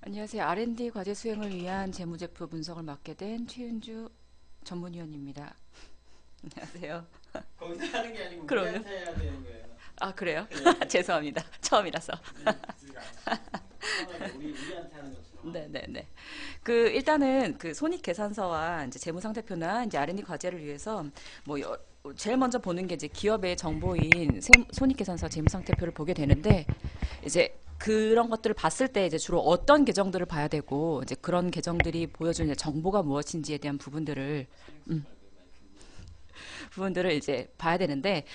안녕하세요. R&D 과제 수행을 위한 재무제표 분석을 맡게 된 최윤주 전문위원입니다. 안녕하세요. 거기서 하는 게 아니고 그럼요. 우리한테 해야 되는 거예요. 아, 그래요? 네, 죄송합니다. 처음이라서. 편하게 우리한테 하는 것처럼 하면 돼요. 네네네. 일단은 손익계산서와 이제 재무상태표나 이제 R&D 과제를 위해서 뭐 제일 먼저 보는 게 이제 기업의 정보인 손익계산서, 재무상태표를 보게 되는데 이제 그런 것들을 봤을 때 이제 주로 어떤 계정들을 봐야 되고 이제 그런 계정들이 보여주는 정보가 무엇인지에 대한 부분들을 이제 봐야 되는데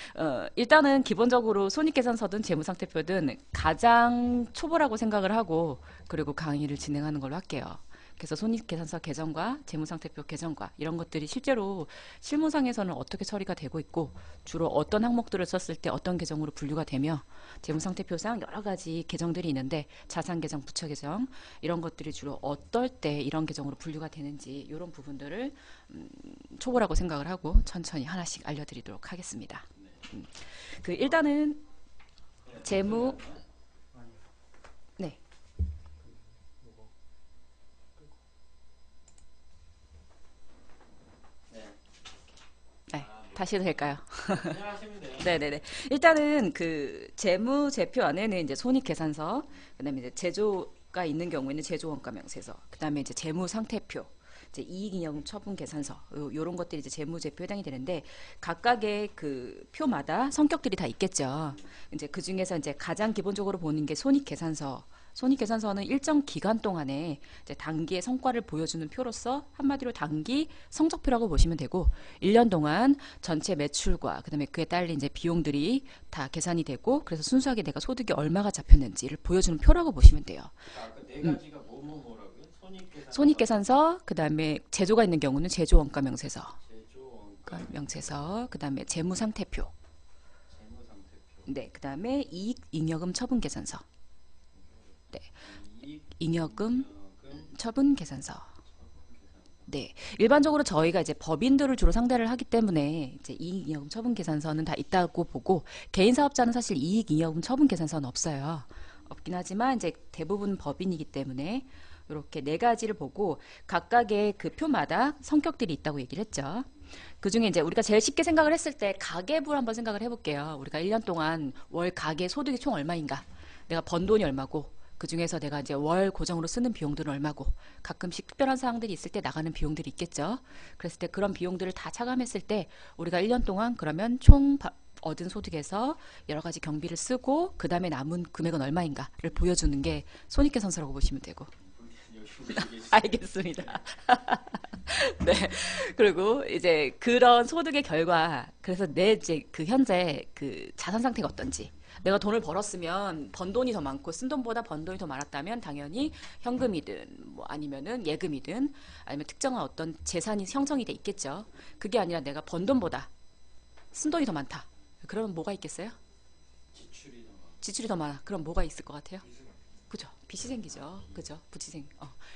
일단은 기본적으로 손익계산서든 재무상태표든 가장 초보라고 생각을 하고 그리고 강의를 진행하는 걸로 할게요. 그래서 손익계산서 계정과 재무상태표 계정과 이런 것들이 실제로 실무상에서는 어떻게 처리가 되고 있고 주로 어떤 항목들을 썼을 때 어떤 계정으로 분류가 되며 재무상태표상 여러 가지 계정들이 있는데 자산계정, 부처계정 이런 것들이 주로 어떨 때 이런 계정으로 분류가 되는지 이런 부분들을 초보라고 생각을 하고 천천히 하나씩 알려드리도록 하겠습니다. 네. 일단은 네, 소리 재무 나는 거야? 네, 네. 네 아, 뭐, 다시 해도 될까요? 그냥 하시면 돼요. 네네네. 일단은 재무제표 안에는 이제 손익계산서, 그다음에 이제 제조가 있는 경우에는 제조원가명세서, 그다음에 이제 재무상태표, 이제 이익잉여금 처분계산서, 요런 것들이 이제 재무제표 해당이 되는데 각각의 그 표마다 성격들이 다 있겠죠. 이제 그 중에서 이제 가장 기본적으로 보는 게 손익계산서. 손익계산서는 일정 기간 동안에 이제 단기의 성과를 보여주는 표로서 한마디로 단기 성적표라고 보시면 되고 1년 동안 전체 매출과 그다음에 그에 딸린 이제 비용들이 다 계산이 되고 그래서 순수하게 내가 소득이 얼마가 잡혔는지를 보여주는 표라고 보시면 돼요. 아까 네 가지가 뭐라고요? 손익계산서, 손익계산서, 그다음에 제조가 있는 경우는 제조원가명세서, 제조원가, 명세서, 그다음에 재무상태표, 재무상태표, 네, 그다음에 이익잉여금 처분계산서, 네, 잉여금 이익잉여금 처분계산서. 처분계산서. 네, 일반적으로 저희가 이제 법인들을 주로 상대를 하기 때문에 이제 이익잉여금 처분계산서는 다 있다고 보고 개인 사업자는 사실 이익잉여금 처분계산서는 없어요. 없긴 하지만 이제 대부분 법인이기 때문에 이렇게 네 가지를 보고 각각의 그 표마다 성격들이 있다고 얘기를 했죠. 그 중에 이제 우리가 제일 쉽게 생각을 했을 때 가계부를 한번 생각을 해볼게요. 우리가 1년 동안 월 가계 소득이 총 얼마인가? 내가 번 돈이 얼마고 그 중에서 내가 이제 월 고정으로 쓰는 비용들은 얼마고 가끔씩 특별한 사항들이 있을 때 나가는 비용들이 있겠죠. 그랬을 때 그런 비용들을 다 차감했을 때 우리가 1년 동안 그러면 총 얻은 소득에서 여러 가지 경비를 쓰고 그 다음에 남은 금액은 얼마인가를 보여주는 게 손익계산서라고 보시면 되고. 여기 보시고 계시죠? 알겠습니다. 네. 그리고 이제 그런 소득의 결과, 그래서 내 이제 그 현재 그 자산 상태가 어떤지. 내가 돈을 벌었으면 번 돈이 더 많고 쓴 돈보다 번 돈이 더 많았다면 당연히 현금이든 뭐 아니면은 예금이든 아니면 특정한 어떤 재산이 형성이 돼 있겠죠. 그게 아니라 내가 번 돈보다 쓴 돈이 더 많다. 그러면 뭐가 있겠어요? 지출이 더 많고. 지출이 더 많아. 그럼 뭐가 있을 것 같아요? 그죠? 빚이 생기죠. 그죠?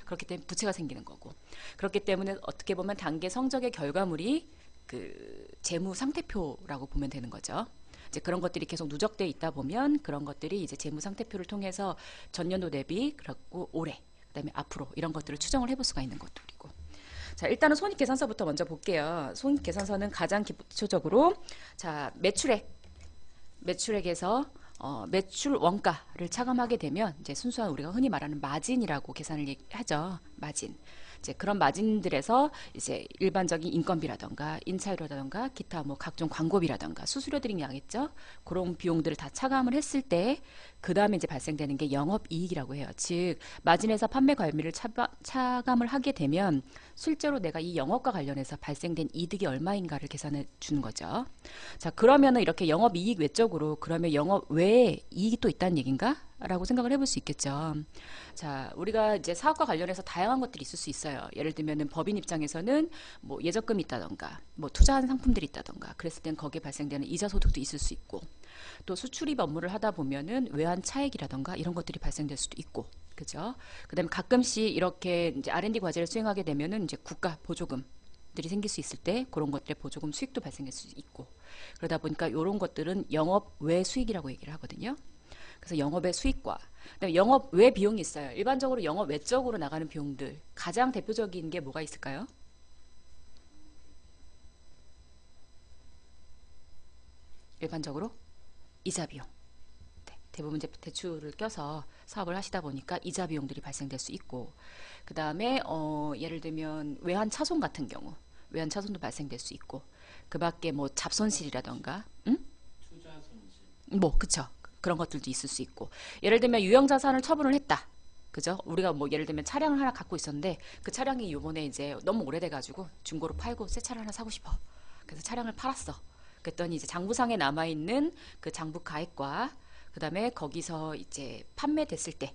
그렇기 때문에 부채가 생기는 거고. 그렇기 때문에 어떻게 보면 단계 성적의 결과물이 그 재무 상태표라고 보면 되는 거죠. 이제 그런 것들이 계속 누적돼 있다 보면 그런 것들이 이제 재무 상태표를 통해서 전년도 대비 그리고 올해 그다음에 앞으로 이런 것들을 추정을 해볼 수가 있는 것들이고. 자, 일단은 손익계산서부터 먼저 볼게요. 손익계산서는 가장 기초적으로 자, 매출액에서 매출 원가를 차감하게 되면 이제 순수한 우리가 흔히 말하는 마진이라고 계산을 하죠. 마진. 이제 그런 마진들에서 이제 일반적인 인건비라던가 인차료라던가 기타 뭐 각종 광고비라던가 수수료들이 나겠죠. 그런 비용들을 다 차감을 했을 때 그 다음에 이제 발생되는 게 영업이익이라고 해요. 즉 마진에서 판매 관리를 차감을 하게 되면 실제로 내가 이 영업과 관련해서 발생된 이득이 얼마인가를 계산해 주는 거죠. 자, 그러면은 이렇게 영업이익 외적으로 그러면 영업 외에 이익이 또 있다는 얘기인가? 라고 생각을 해볼 수 있겠죠. 자, 우리가 이제 사업과 관련해서 다양한 것들이 있을 수 있어요. 예를 들면은 법인 입장에서는 뭐 예적금이 있다던가, 뭐 투자한 상품들이 있다던가, 그랬을 땐 거기에 발생되는 이자 소득도 있을 수 있고, 또 수출입 업무를 하다 보면은 외환 차익이라던가 이런 것들이 발생될 수도 있고, 그죠? 그다음에 가끔씩 이렇게 이제 R&D 과제를 수행하게 되면은 이제 국가 보조금 들이 생길 수 있을 때 그런 것들의 보조금 수익도 발생할 수 있고 그러다 보니까 이런 것들은 영업 외 수익이라고 얘기를 하거든요. 그래서 영업의 수익과 그다음에 영업 외 비용이 있어요. 일반적으로 영업 외적으로 나가는 비용들 가장 대표적인 게 뭐가 있을까요? 일반적으로 이자 비용. 네, 대부분 이제 대출을 껴서 사업을 하시다 보니까 이자 비용들이 발생될 수 있고, 그 다음에 예를 들면 외환 차손 같은 경우 외환 차손도 발생될 수 있고, 그 밖에 뭐 잡손실이라던가, 투자 손실. 뭐 그쵸, 그런 것들도 있을 수 있고, 예를 들면 유형 자산을 처분을 했다. 그죠? 우리가 뭐 예를 들면 차량을 하나 갖고 있었는데 그 차량이 요번에 이제 너무 오래돼 가지고 중고로 팔고 새 차를 하나 사고 싶어. 그래서 차량을 팔았어. 그랬더니 이제 장부상에 남아 있는 그 장부 가액과 그다음에 거기서 이제 판매됐을 때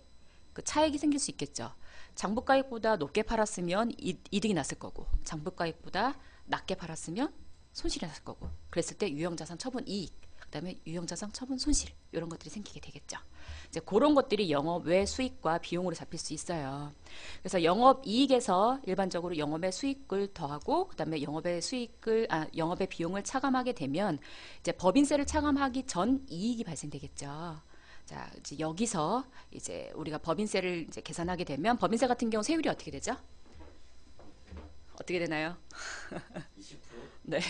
그 차익이 생길 수 있겠죠. 장부가액보다 높게 팔았으면 이득이 났을 거고, 장부가액보다 낮게 팔았으면 손실이 났을 거고, 그랬을 때 유형자산 처분 이익, 그다음에 유형자산 처분 손실, 이런 것들이 생기게 되겠죠. 이제 그런 것들이 영업 외 수익과 비용으로 잡힐 수 있어요. 그래서 영업 이익에서 일반적으로 영업의 수익을 더하고 그다음에 영업의 비용을 차감하게 되면 이제 법인세를 차감하기 전 이익이 발생되겠죠. 자, 이제 여기서 이제 우리가 법인세를 이제 계산하게 되면 법인세 같은 경우 세율이 어떻게 되죠? 어떻게 되나요? 20%? 네.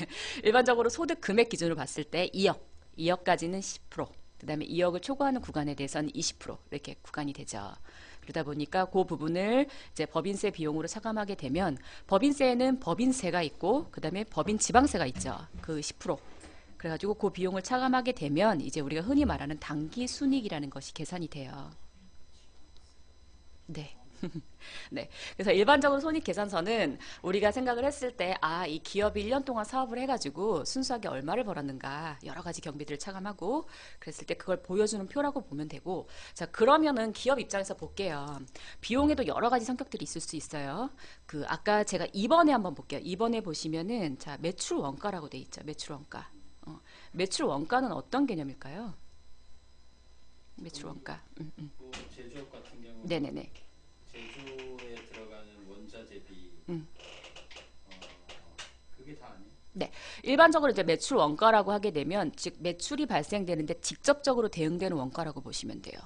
일반적으로 소득 금액 기준으로 봤을 때 2억까지는 10%, 그다음에 2억을 초과하는 구간에 대해서는 20% 이렇게 구간이 되죠. 그러다 보니까 그 부분을 이제 법인세 비용으로 차감하게 되면 법인세에는 법인세가 있고 그다음에 법인 지방세가 있죠. 그 10%. 그래가지고 그 비용을 차감하게 되면 이제 우리가 흔히 말하는 당기 순이익이라는 것이 계산이 돼요. 네. 네. 그래서 일반적으로 손익계산서는 우리가 생각을 했을 때, 아, 이 기업이 1년 동안 사업을 해가지고 순수하게 얼마를 벌었는가, 여러 가지 경비들을 차감하고, 그랬을 때 그걸 보여주는 표라고 보면 되고, 자, 그러면은 기업 입장에서 볼게요. 비용에도 여러 가지 성격들이 있을 수 있어요. 아까 제가 2번에 한번 볼게요. 2번에 보시면은, 자, 매출 원가라고 돼 있죠. 매출 원가. 매출 원가는 어떤 개념일까요? 매출 원가. 뭐 제조업 같은 경우 네네네. 제조에 들어가는 원자 재비 그게 다 아니에요? 네, 일반적으로 이제 매출 원가라고 하게 되면 즉 매출이 발생되는데 직접적으로 대응되는 원가라고 보시면 돼요.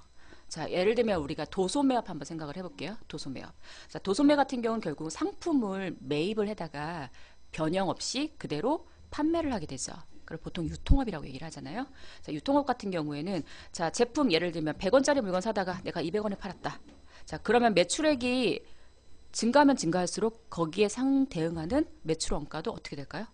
자, 예를 들면 우리가 도소매업 한번 생각을 해볼게요. 도소매업. 자, 도소매 같은 경우는 결국 상품을 매입을 해다가 변형 없이 그대로 판매를 하게 되죠. 그걸 보통 유통업이라고 얘기를 하잖아요. 자, 유통업 같은 경우에는 자, 제품 예를 들면 100원짜리 물건 사다가 내가 200원에 팔았다. 자, 그러면 매출액이 증가하면 증가할수록 거기에 상대응하는 매출 원가도 어떻게 될까요?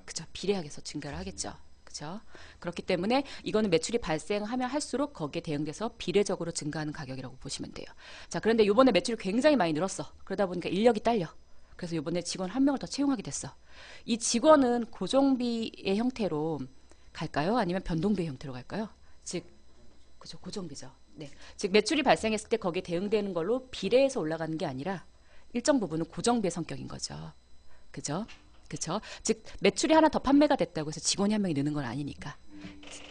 그죠. 비례하게서 증가를 하겠죠. 그죠. 그렇기 때문에 이거는 매출이 발생하면 할수록 거기에 대응돼서 비례적으로 증가하는 가격이라고 보시면 돼요. 자, 그런데 이번에 매출이 굉장히 많이 늘었어. 그러다 보니까 인력이 딸려. 그래서 이번에 직원 한 명을 더 채용하게 됐어. 이 직원은 고정비의 형태로 갈까요? 아니면 변동비의 형태로 갈까요? 즉, 그죠. 고정비죠. 네. 즉, 매출이 발생했을 때 거기에 대응되는 걸로 비례해서 올라가는 게 아니라 일정 부분은 고정비의 성격인 거죠. 그죠? 그죠? 즉, 매출이 하나 더 판매가 됐다고 해서 직원이 한 명이 느는 건 아니니까.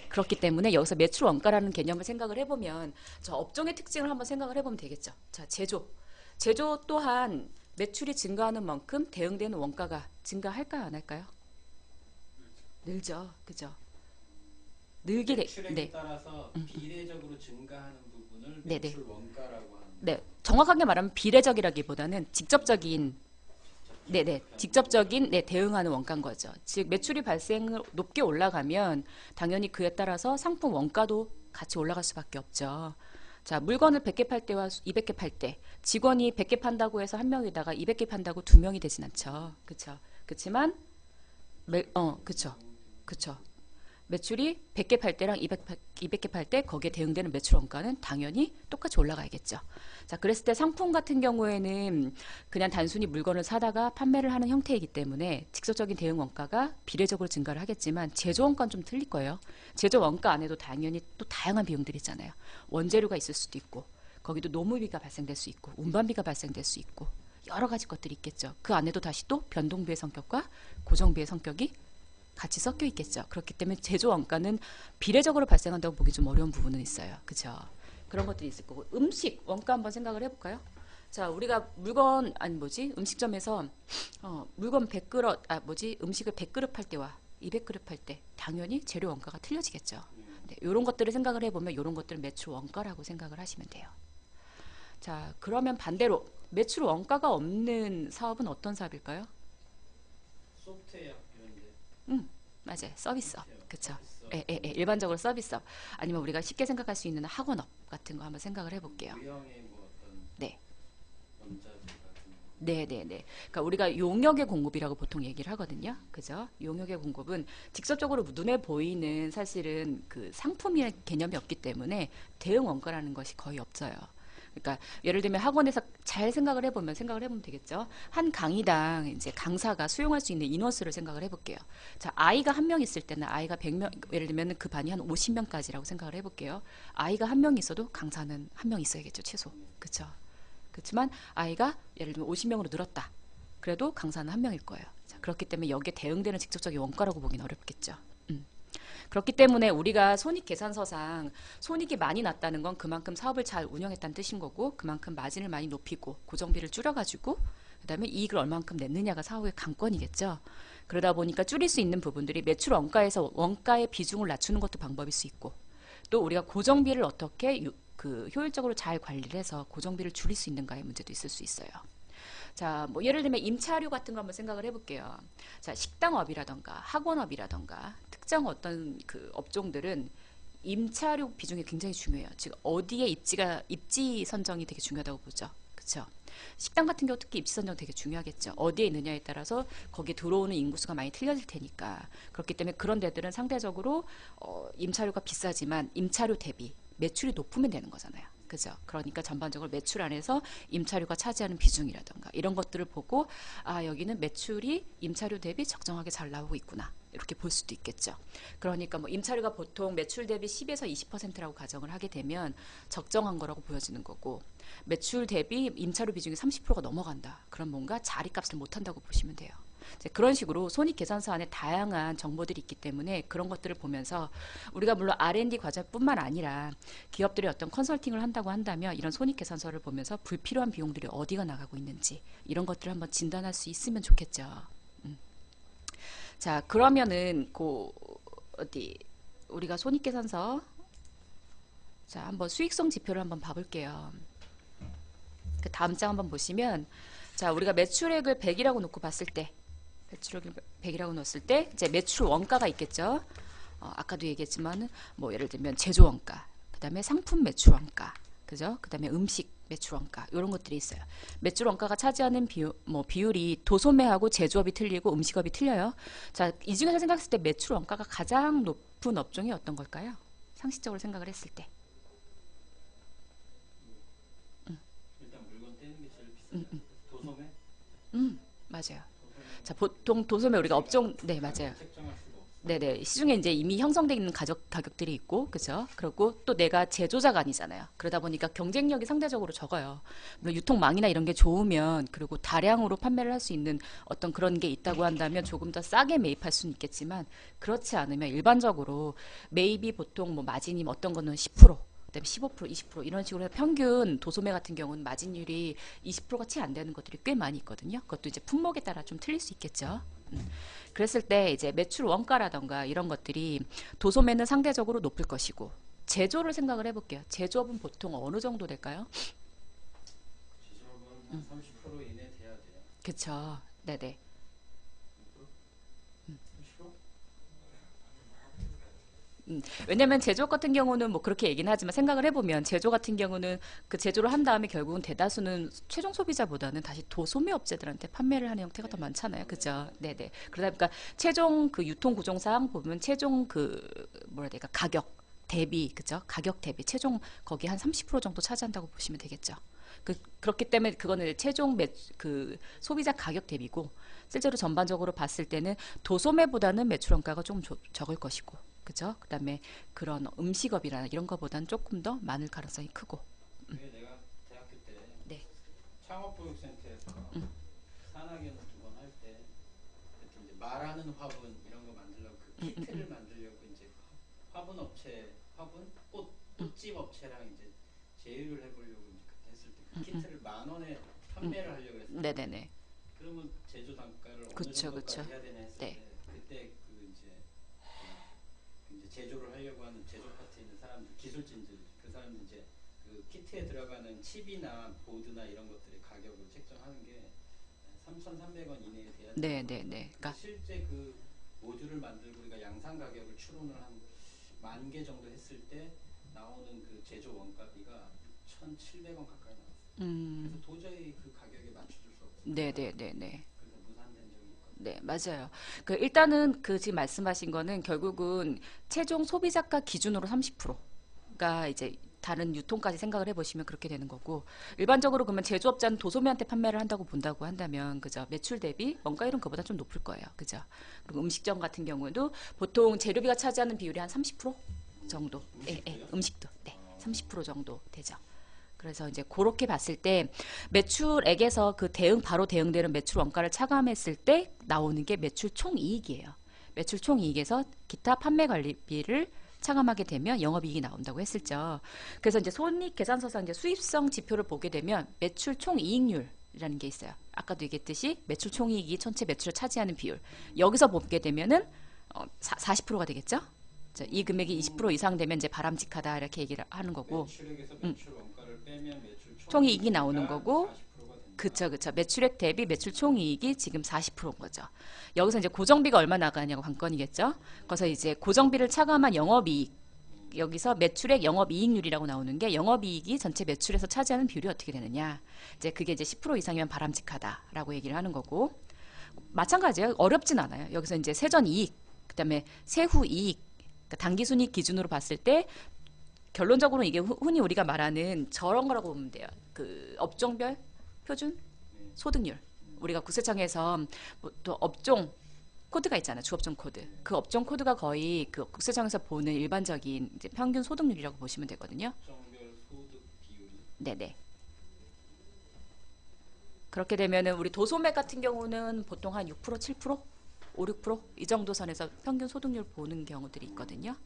그렇기 때문에 여기서 매출 원가라는 개념을 생각을 해보면 저 업종의 특징을 한번 생각을 해보면 되겠죠. 자, 제조. 제조 또한 매출이 증가하는 만큼 대응되는 원가가 증가할까요? 안 할까요? 늘죠. 그죠? 늘게 돼. 매출액에 네. 따라서 비례적으로 증가하는 부분을 네네. 매출 원가라고 하는 네. 정확하게 말하면 비례적이라기보다는 직접적인 네네. 직접적인 네, 대응하는 원가인 거죠. 즉 매출이 발생을 높게 올라가면 당연히 그에 따라서 상품 원가도 같이 올라갈 수밖에 없죠. 자, 물건을 100개 팔 때와 200개 팔 때 직원이 100개 판다고 해서 한 명에다가 200개 판다고 두 명이 되진 않죠. 그쵸? 그치만 그쵸. 그쵸. 매출이 100개 팔 때랑 200개 팔 때 거기에 대응되는 매출 원가는 당연히 똑같이 올라가야겠죠. 자, 그랬을 때 상품 같은 경우에는 그냥 단순히 물건을 사다가 판매를 하는 형태이기 때문에 직접적인 대응 원가가 비례적으로 증가를 하겠지만 제조 원가는 좀 틀릴 거예요. 제조 원가 안에도 당연히 또 다양한 비용들이 있잖아요. 원재료가 있을 수도 있고 거기도 노무비가 발생될 수 있고 운반비가 발생될 수 있고 여러 가지 것들이 있겠죠. 그 안에도 다시 또 변동비의 성격과 고정비의 성격이 같이 섞여 있겠죠. 그렇기 때문에 제조 원가는 비례적으로 발생한다고 보기 좀 어려운 부분은 있어요. 그죠? 그런 것들이 있을 거고 음식 원가 한번 생각을 해볼까요? 자, 우리가 음식점에서 물건 100그릇 음식을 100그릇 팔 때와 200그릇 팔 때 당연히 재료 원가가 틀려지겠죠. 네, 이런 것들을 생각을 해보면 이런 것들은 매출 원가라고 생각을 하시면 돼요. 자, 그러면 반대로 매출 원가가 없는 사업은 어떤 사업일까요? 소프트웨어 이런데 맞아요. 서비스업. 소프트웨어 그쵸. 서비스 예, 예, 예. 일반적으로 서비스업. 아니면 우리가 쉽게 생각할 수 있는 학원업 같은 거 한번 생각을 해볼게요. 유형의 뭐 어떤 네. 원자재 같은 거. 네네네. 그러니까 우리가 용역의 공급이라고 보통 얘기를 하거든요. 그죠? 용역의 공급은 직접적으로 눈에 보이는 사실은 그 상품의 개념이 없기 때문에 대응 원가라는 것이 거의 없어요. 그러니까 예를 들면 학원에서 잘 생각을 해보면 되겠죠. 한 강의당 이제 강사가 수용할 수 있는 인원수를 생각을 해볼게요. 자, 아이가 한 명 있을 때는 아이가 100명, 예를 들면 그 반이 한 50명까지라고 생각을 해볼게요. 아이가 한 명 있어도 강사는 한 명 있어야겠죠, 최소. 그쵸? 그렇지만 아이가 예를 들면 50명으로 늘었다. 그래도 강사는 한 명일 거예요. 자, 그렇기 때문에 여기에 대응되는 직접적인 원가라고 보기는 어렵겠죠. 그렇기 때문에 우리가 손익계산서상 손익이 많이 났다는 건 그만큼 사업을 잘 운영했다는 뜻인 거고 그만큼 마진을 많이 높이고 고정비를 줄여가지고 그다음에 이익을 얼만큼 냈느냐가 사업의 관건이겠죠. 그러다 보니까 줄일 수 있는 부분들이 매출 원가에서 원가의 비중을 낮추는 것도 방법일 수 있고 또 우리가 고정비를 어떻게 그 효율적으로 잘 관리를 해서 고정비를 줄일 수 있는가의 문제도 있을 수 있어요. 자, 뭐 예를 들면 임차료 같은 거 한번 생각을 해볼게요. 자, 식당업이라던가 학원업이라던가 특정 어떤 그 업종들은 임차료 비중이 굉장히 중요해요. 즉 어디에 입지 선정이 되게 중요하다고 보죠. 그렇죠? 식당 같은 경우 특히 입지 선정 되게 중요하겠죠. 어디에 있느냐에 따라서 거기에 들어오는 인구수가 많이 틀려질 테니까. 그렇기 때문에 그런 데들은 상대적으로 임차료가 비싸지만 임차료 대비 매출이 높으면 되는 거잖아요. 그죠? 그러니까 전반적으로 매출 안에서 임차료가 차지하는 비중이라던가 이런 것들을 보고 아 여기는 매출이 임차료 대비 적정하게 잘 나오고 있구나 이렇게 볼 수도 있겠죠. 그러니까 뭐 임차료가 보통 매출 대비 10에서 20%라고 가정을 하게 되면 적정한 거라고 보여지는 거고 매출 대비 임차료 비중이 30%가 넘어간다. 그럼 뭔가 자리값을 못한다고 보시면 돼요. 이제 그런 식으로 손익계산서 안에 다양한 정보들이 있기 때문에 그런 것들을 보면서 우리가 물론 R&D 과정뿐만 아니라 기업들이 어떤 컨설팅을 한다고 한다면 이런 손익계산서를 보면서 불필요한 비용들이 어디가 나가고 있는지 이런 것들을 한번 진단할 수 있으면 좋겠죠. 자, 그러면은 어디 우리가 손익계산서 자 한번 수익성 지표를 한번 봐볼게요. 그 다음 장 한번 보시면 자 우리가 매출액을 100이라고 놓고 봤을 때 매출액을 100이라고 놓았을 때 이제 매출 원가가 있겠죠. 아까도 얘기했지만은 뭐 예를 들면 제조 원가, 그다음에 상품 매출 원가, 그죠? 그다음에 음식 매출 원가 이런 것들이 있어요. 매출 원가가 차지하는 비율이 도소매하고 제조업이 틀리고 음식업이 틀려요. 자, 이 중에서 생각했을 때 매출 원가가 가장 높은 업종이 어떤 걸까요? 상식적으로 생각을 했을 때. 일단 물건 떼는 게 제일 비싸죠. 도소매? 맞아요. 도소매 자, 보통 도소매 우리가 업종 네, 맞아요. 책정할 수가 없어. 네네. 시중에 이제 이미 형성되어 있는 가격들이 있고, 그죠? 그리고 또 내가 제조자가 아니잖아요. 그러다 보니까 경쟁력이 상대적으로 적어요. 물론 유통망이나 이런 게 좋으면, 그리고 다량으로 판매를 할 수 있는 어떤 그런 게 있다고 한다면 조금 더 싸게 매입할 수는 있겠지만, 그렇지 않으면 일반적으로 매입이 보통 뭐 마진이 어떤 거는 10%, 그다음에 15%, 20% 이런 식으로 해서 평균 도소매 같은 경우는 마진율이 20%가 채 안 되는 것들이 꽤 많이 있거든요. 그것도 이제 품목에 따라 좀 틀릴 수 있겠죠. 그랬을 때 이제 매출 원가라던가 이런 것들이 도소매는 상대적으로 높을 것이고 제조를 생각을 해볼게요. 제조업은 보통 어느 정도 될까요? 지수업은 한 30% 이내 돼야 돼요. 그쵸. 네네. 30%? 왜냐면 제조 같은 경우는 뭐 그렇게 얘기는 하지만 생각을 해보면 제조 같은 경우는 그 제조를 한 다음에 결국은 대다수는 최종 소비자보다는 다시 도소매 업체들한테 판매를 하는 형태가 더 많잖아요. 그죠? 네네. 그러다 보니까 최종 그 유통 구조상 보면 최종 그 뭐라 해야 될까 가격 대비 그죠? 가격 대비 최종 거기 한 30% 정도 차지한다고 보시면 되겠죠. 그렇기 때문에 그거는 최종 그 소비자 가격 대비고 실제로 전반적으로 봤을 때는 도소매보다는 매출 원가가 조금 적을 것이고 그죠? 그다음에 그런 음식업이나 이런 거보다는 조금 더 많을 가능성이 크고. 그게 내가 대학교 때 네. 창업교육센터에서 산학연 2번 할 때 그때 이제 말하는 화분 이런 거 만들려고 그 키트를 만들려고 이제 화분 업체 꽃집 업체랑 이제 제휴를 해보려고 이제 그때 했을 때 그 키트를 10,000원에 판매를 하려고 했어요. 네네네. 그러면 제조 단가를 어느 그쵸, 정도까지 그쵸. 해야 되나 했을 네. 때 그때 그 이제 제조를 하려고 하는 제조 기술진들 그 사람들 이제 그 키트에 들어가는 칩이나 보드나 이런 것들의 가격을 책정하는 게 3,300원 이내에 돼야 네, 되는 네, 거거든요. 네. 그러니까 실제 그 모듈을 만들고 우리가 양산 가격을 추론을 한 10,000개 정도 했을 때 나오는 그 제조 원가비가 1,700원 가까이 나왔어요. 그래서 도저히 그 가격에 맞춰줄 수 없어요. 네, 네, 네, 네. 그래서 무산된 적이 있거든요. 네, 맞아요. 그 일단은 그 지금 말씀하신 거는 결국은 최종 소비자가 기준으로 30%가 이제 다른 유통까지 생각을 해보시면 그렇게 되는 거고, 일반적으로 그러면 제조업자는 도소매한테 판매를 한다고 본다고 한다면, 그죠? 매출 대비 원가율은 그보다 좀 높을 거예요. 그죠? 그리고 음식점 같은 경우도 보통 재료비가 차지하는 비율이 한 30% 정도. 예, 예, 음식도요? 음식도. 네, 30% 정도 되죠. 그래서 이제 그렇게 봤을 때 매출액에서 그 바로 대응되는 매출 원가를 차감했을 때 나오는 게 매출 총이익이에요. 매출 총이익에서 기타 판매 관리비를 차감하게 되면 영업이익이 나온다고 했었죠. 그래서 이제 손익계산서상 이제 수입성 지표를 보게 되면 매출 총이익률이라는 게 있어요. 아까도 얘기했듯이 매출 총이익이 전체 매출을 차지하는 비율. 여기서 보게 되면은 40%가 되겠죠. 이 금액이 20% 이상 되면 이제 바람직하다 이렇게 얘기를 하는 거고. 매출액에서 매출 원가를 빼면 매출 총이익이 나오는 거고, 40%가 된다. 그쵸, 그쵸. 매출액 대비 매출 총이익이 지금 40%인 거죠. 여기서 이제 고정비가 얼마 나가냐고 관건이겠죠. 그래서 이제 고정비를 차감한 영업이익, 여기서 매출액 영업이익률이라고 나오는 게 영업이익이 전체 매출에서 차지하는 비율이 어떻게 되느냐. 이제 그게 이제 10% 이상이면 바람직하다라고 얘기를 하는 거고, 마찬가지예요. 어렵진 않아요. 여기서 이제 세전이익, 그다음에 세후이익, 그러니까 당기순이익 기준으로 봤을 때 결론적으로 이게 흔히 우리가 말하는 저런 거라고 보면 돼요. 그 업종별 표준 소득률. 우리가 국세청에서 뭐또 업종 코드가 있잖아요. 주업종 코드. 그 업종 코드가 거의 그 국세청에서 보는 일반적인 이제 평균 소득률이라고 보시면 되거든요. 업종별 소득 비율이 네네. 그렇게 되면은 우리 도소매 같은 경우는 보통 한 6%, 7%, 5, 6%이 정도 선에서 평균 소득률 보는 경우들이 있거든요.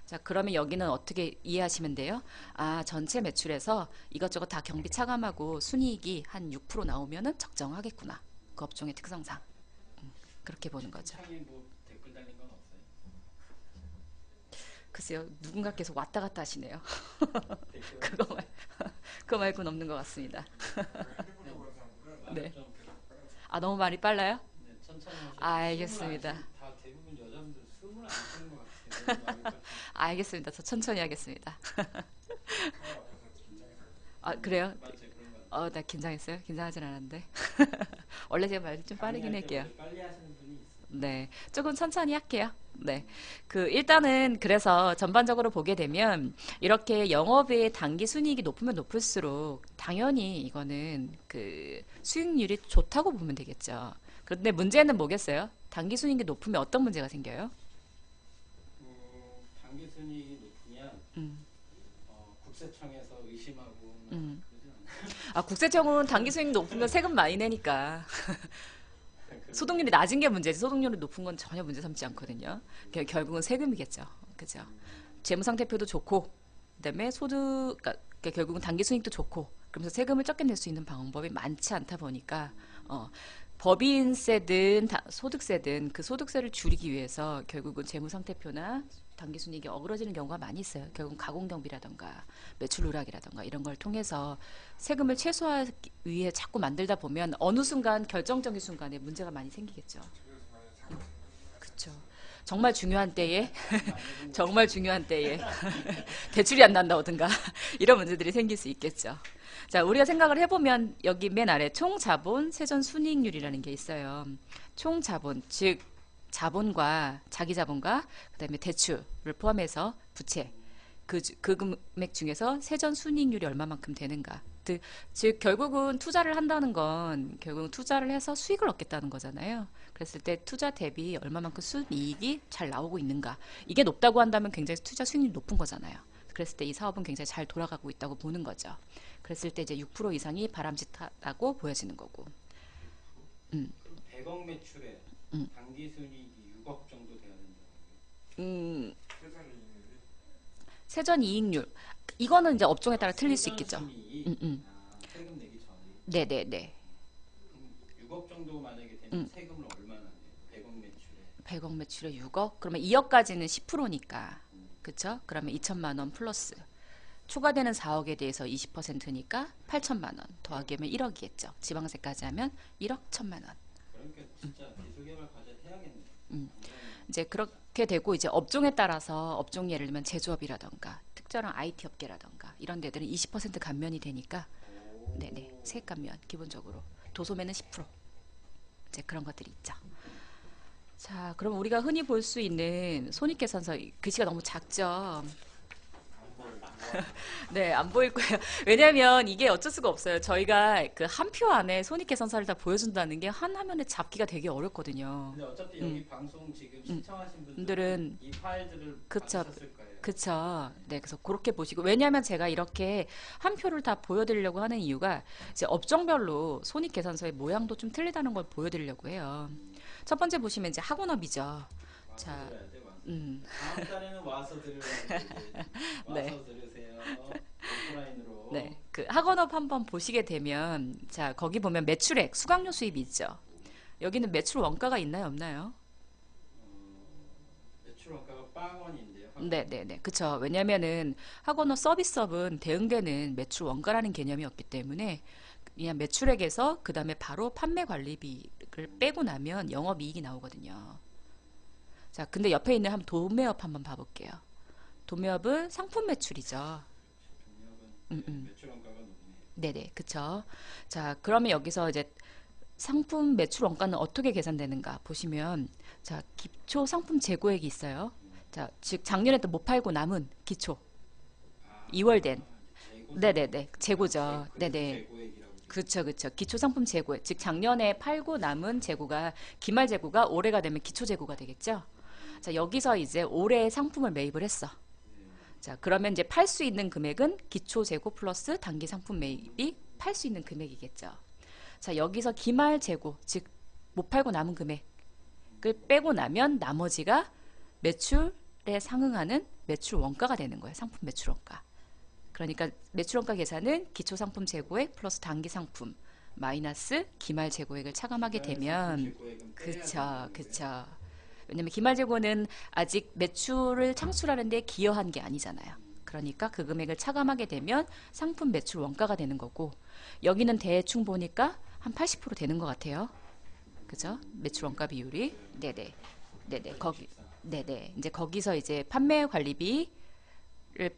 자, 그러면 여기는 어떻게 이해하시면 돼요? 아, 전체 매출에서 이것저것 다 경비 차감하고 순이익이 한 6% 나오면은 적정하겠구나. 그 업종의 특성상. 그렇게 보는 거죠. 창에 뭐 댓글 달린 건 없어요? 글쎄요, 누군가 계속 왔다 갔다 하시네요. 댓글 그거 그거 말고는 없는 것 같습니다. 말을 네. 좀 아, 너무 말이 빨라요? 네, 천천히 하셔도 알겠습니다. 다 대부분 여자분들 숨을 안 쉬는 것 같아요. 너무 말이 알겠습니다. 저 천천히 하겠습니다. 아, 그래요? 맞아요, 그런 거 같아요. 나 긴장했어요? 긴장하진 않았는데. 원래 제가 말이 좀 빠르긴 강의할 때 할게요. 원래 빨리 하시는 분이 있어요. 네, 조금 천천히 할게요. 네, 그 일단은 그래서 전반적으로 보게 되면 이렇게 영업의 단기 순이익이 높으면 높을수록 당연히 이거는 그 수익률이 좋다고 보면 되겠죠. 그런데 문제는 뭐겠어요? 단기 순이익이 높으면 어떤 문제가 생겨요? 단기 순이익이 높으면 음, 국세청에서 의심하고 음. 그러진 않아요. 아, 국세청은 단기 수익 높으면 세금 많이 내니까 소득률이 낮은 게 문제지 소득률이 높은 건 전혀 문제 삼지 않거든요. 결국은 세금이겠죠. 그죠? 재무상태표도 좋고 그다음에 그러니까 결국은 단기 수익도 좋고 그러면서 세금을 적게 낼 수 있는 방법이 많지 않다 보니까 법인세든 소득세든 그 소득세를 줄이기 위해서 결국은 재무상태표나 단기순이익이 어그러지는 경우가 많이 있어요. 결국은 가공경비라던가 매출 누락이라던가 이런 걸 통해서 세금을 최소화하기 위해 자꾸 만들다 보면 어느 순간 결정적인 순간에 문제가 많이 생기겠죠. 그렇죠. 정말 중요한 때에 정말 중요한 때에 대출이 안 난다든가 이런 문제들이 생길 수 있겠죠. 자, 우리가 생각을 해보면 여기 맨 아래 총자본 세전순이익률이라는 게 있어요. 총자본, 즉 자본과 자기자본과 그다음에 대출을 포함해서 부채 그 금액 중에서 세전순이익률이 얼마만큼 되는가. 즉 결국은 투자를 한다는 건 결국은 투자를 해서 수익을 얻겠다는 거잖아요. 그랬을 때 투자 대비 얼마만큼 순이익이 잘 나오고 있는가. 이게 높다고 한다면 굉장히 투자 수익률이 높은 거잖아요. 그랬을 때 이 사업은 굉장히 잘 돌아가고 있다고 보는 거죠. 그랬을 때 이제 6% 이상이 바람직하다고 보여지는 거고. 음, 100억 매출에 음. 단기 순이익이 6억 정도 돼야 된다는 음, 세전 이익률. 이거는 이제 업종에 따라 틀릴 수 있겠죠. 순이익이 세금 내기 전에 네네네. 그럼 6억 정도 만약에 되면 음. 세금을 얼마나 내요? 100억 매출에 100억 매출에 6억? 그러면 2억까지는 10%니까. 그쵸? 그러면 2천만 원 플러스. 초과되는 4억에 대해서 20%니까 8천만 원 더하기 하면 1억이겠죠. 지방세까지 하면 1억 1천만 원. 그러니까 진짜 기술개발 과제 해야겠네요. 이제 그렇게 되고 이제 업종에 따라서 업종 예를 들면 제조업이라던가 특정한 IT 업계라던가 이런 데들은 20% 감면이 되니까 네네 세액 감면 기본적으로 도소매는 10% 이제 그런 것들이 있죠. 자, 그럼 우리가 흔히 볼 수 있는 손익계산서 글씨가 너무 작죠. 네, 안 보일 거예요. 왜냐면 이게 어쩔 수가 없어요. 저희가 그 한 표 안에 손익계산서를 다 보여준다는 게 한 화면에 잡기가 되게 어렵거든요. 근데 어차피 여기 방송 지금 시청하신 분들은 분들은 이 파일들을 그쵸, 받으셨을 거예요. 그쵸. 네, 그래서 그렇게 보시고 왜냐하면 제가 이렇게 한 표를 다 보여드리려고 하는 이유가 이제 업종별로 손익계산서의 모양도 좀 틀리다는 걸 보여드리려고 해요. 첫 번째 보시면 이제 학원업이죠. 와서 자, 들어야 돼, 와서. 음, 다음 달에는 와서 들으라고 와서 네. 들으세요. 오프라인으로. 네, 그 학원업 한번 보시게 되면 자 거기 보면 매출액, 수강료 수입이 있죠. 여기는 매출 원가가 있나요, 없나요? 매출 원가가 빵원인데요. 네, 네, 네, 그쵸. 왜냐면은 학원업 서비스업은 대응되는 매출 원가라는 개념이 없기 때문에 그냥 매출액에서 그 다음에 바로 판매 관리비를 빼고 나면 영업이익이 나오거든요. 자, 근데 옆에 있는 한번 도매업 한번 봐볼게요. 도매업은 상품 매출이죠. 동력은 음. 매출 원가가 높네요. 네네, 그쵸. 자, 그러면 여기서 이제 상품 매출 원가는 어떻게 계산되는가 보시면 자, 기초 상품 재고액이 있어요. 자, 즉 작년에 또 못 팔고 남은 기초 아, 2월 된 재고 네네네 재고죠. 그래서 네네. 재고액이라고 그러죠. 그쵸, 그쵸. 기초 상품 재고액. 즉 작년에 팔고 남은 재고가 기말 재고가 올해가 되면 기초 재고가 되겠죠. 자, 여기서 이제 올해 상품을 매입을 했어. 자, 그러면 이제 팔 수 있는 금액은 기초 재고 플러스 단기 상품 매입이 팔 수 있는 금액이겠죠. 자, 여기서 기말 재고, 즉 못 팔고 남은 금액을 빼고 나면 나머지가 매출에 상응하는 매출 원가가 되는 거예요. 상품 매출 원가. 그러니까 매출 원가 계산은 기초 상품 재고액 플러스 단기 상품 마이너스 기말 재고액을 차감하게 되면 재고액은 빼야 그쵸, 되는 그쵸. 왜냐면 기말 재고는 아직 매출을 창출하는 데 기여한 게 아니잖아요. 그러니까 그 금액을 차감하게 되면 상품 매출 원가가 되는 거고 여기는 대충 보니까 한 80% 되는 것 같아요. 그죠? 매출 원가 비율이. 네네. 네네. 거기. 네네. 이제 거기서 이제 판매 관리비를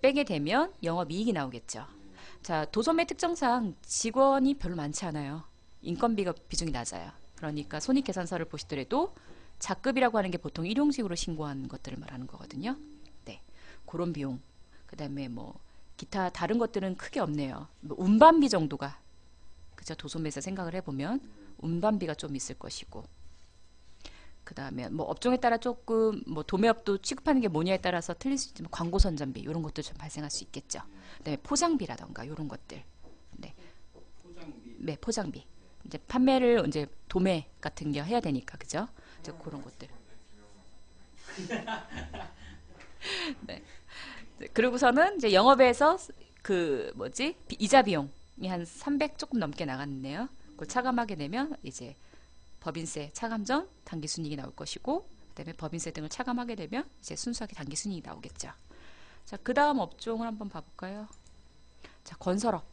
빼게 되면 영업이익이 나오겠죠. 자, 도소매 특성상 직원이 별로 많지 않아요. 인건비가 비중이 낮아요. 그러니까 손익계산서를 보시더라도 자급이라고 하는 게 보통 일용직으로 신고한 것들을 말하는 거거든요. 네, 그런 비용. 그다음에 뭐 기타 다른 것들은 크게 없네요. 뭐 운반비 정도가 그죠? 도소매에서 생각을 해보면 운반비가 좀 있을 것이고. 그다음에 뭐 업종에 따라 조금 뭐 도매업도 취급하는 게 뭐냐에 따라서 틀릴 수 있지만 광고 선전비 이런 것도 좀 발생할 수 있겠죠. 그다음에 포장비라던가 이런 것들. 네, 포장비. 네 포장비. 이제 판매를 이제 도매 같은 게 해야 되니까 그죠? 이제 그런 것들. 네. 그리고서는 이제 영업에서 그 뭐지 이자 비용이 한 300 조금 넘게 나갔네요. 그걸 차감하게 되면 이제 법인세 차감 전 단기 순이익이 나올 것이고 그다음에 법인세 등을 차감하게 되면 이제 순수하게 단기 순이익이 나오겠죠. 자, 그다음 업종을 한번 봐볼까요? 자, 건설업.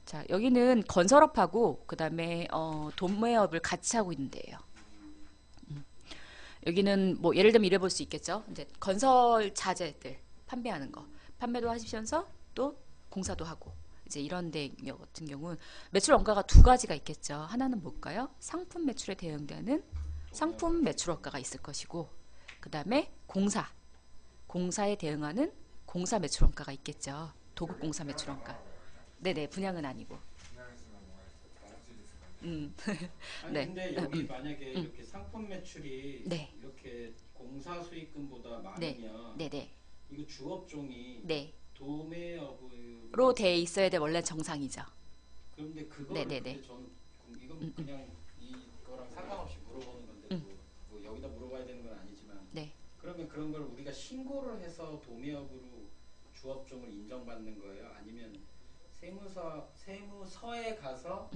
자, 여기는 건설업하고 그다음에 도매업을 같이 하고 있는데요. 여기는 뭐 예를 들면 이래 볼 수 있겠죠. 이제 건설 자재들 판매하는 거 판매도 하시면서 또 공사도 하고 이제 이런 데 같은 경우는 매출 원가가 두 가지가 있겠죠. 하나는 뭘까요? 상품 매출에 대응되는 상품 매출 원가가 있을 것이고 그 다음에 공사에 대응하는 공사 매출 원가가 있겠죠. 도급 공사 매출 원가. 네네, 분양은 아니고. 아니 네. 근데 여기 만약에 이렇게 상품 매출이 네. 이렇게 공사 수익금보다 네. 많으면 네네. 이거 주업종이 네. 도매업을 로 돼 있어야 돼 원래 정상이죠. 그런데 그거를 네네네. 근데 저는 이건 그냥 이거랑 상관없이 물어보는 건데 뭐 여기다 물어봐야 되는 건 아니지만 네. 그러면 그런 걸 우리가 신고를 해서 도매업으로 주업종을 인정받는 거예요? 아니면 세무서에 가서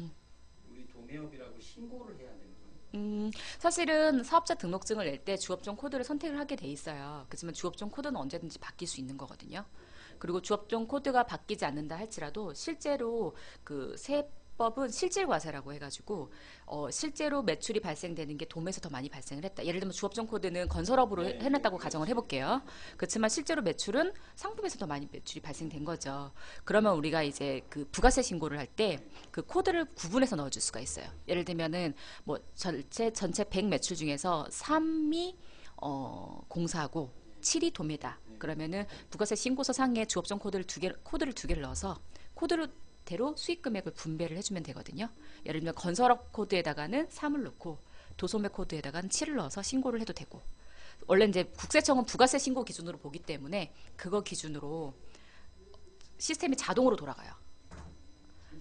우리 도매업이라고 신고를 해야 되는 거예요? 사실은 사업자 등록증을 낼 때 주업종 코드를 선택을 하게 돼 있어요. 그렇지만 주업종 코드는 언제든지 바뀔 수 있는 거거든요. 그리고 주업종 코드가 바뀌지 않는다 할지라도 실제로 그 세법은 실질과세라고 해가지고 실제로 매출이 발생되는 게 도매에서 더 많이 발생을 했다. 예를 들면 주업종 코드는 건설업으로 네, 해냈다고 네, 가정을 그렇지. 해볼게요. 그렇지만 실제로 매출은 상품에서 더 많이 매출이 발생된 거죠. 그러면 우리가 이제 그 부가세 신고를 할 때 그 코드를 구분해서 넣어줄 수가 있어요. 예를 들면은 뭐 전체 100 매출 중에서 3이 공사고 7이 도매다. 그러면은 부가세 신고서 상에 주업종 코드를 두 개를 넣어서 코드대로 수익 금액을 분배를 해주면 되거든요. 예를 들면 건설업 코드에다가는 3을 넣고 도소매 코드에다가는 7을 넣어서 신고를 해도 되고. 원래 이제 국세청은 부가세 신고 기준으로 보기 때문에 그거 기준으로 시스템이 자동으로 돌아가요.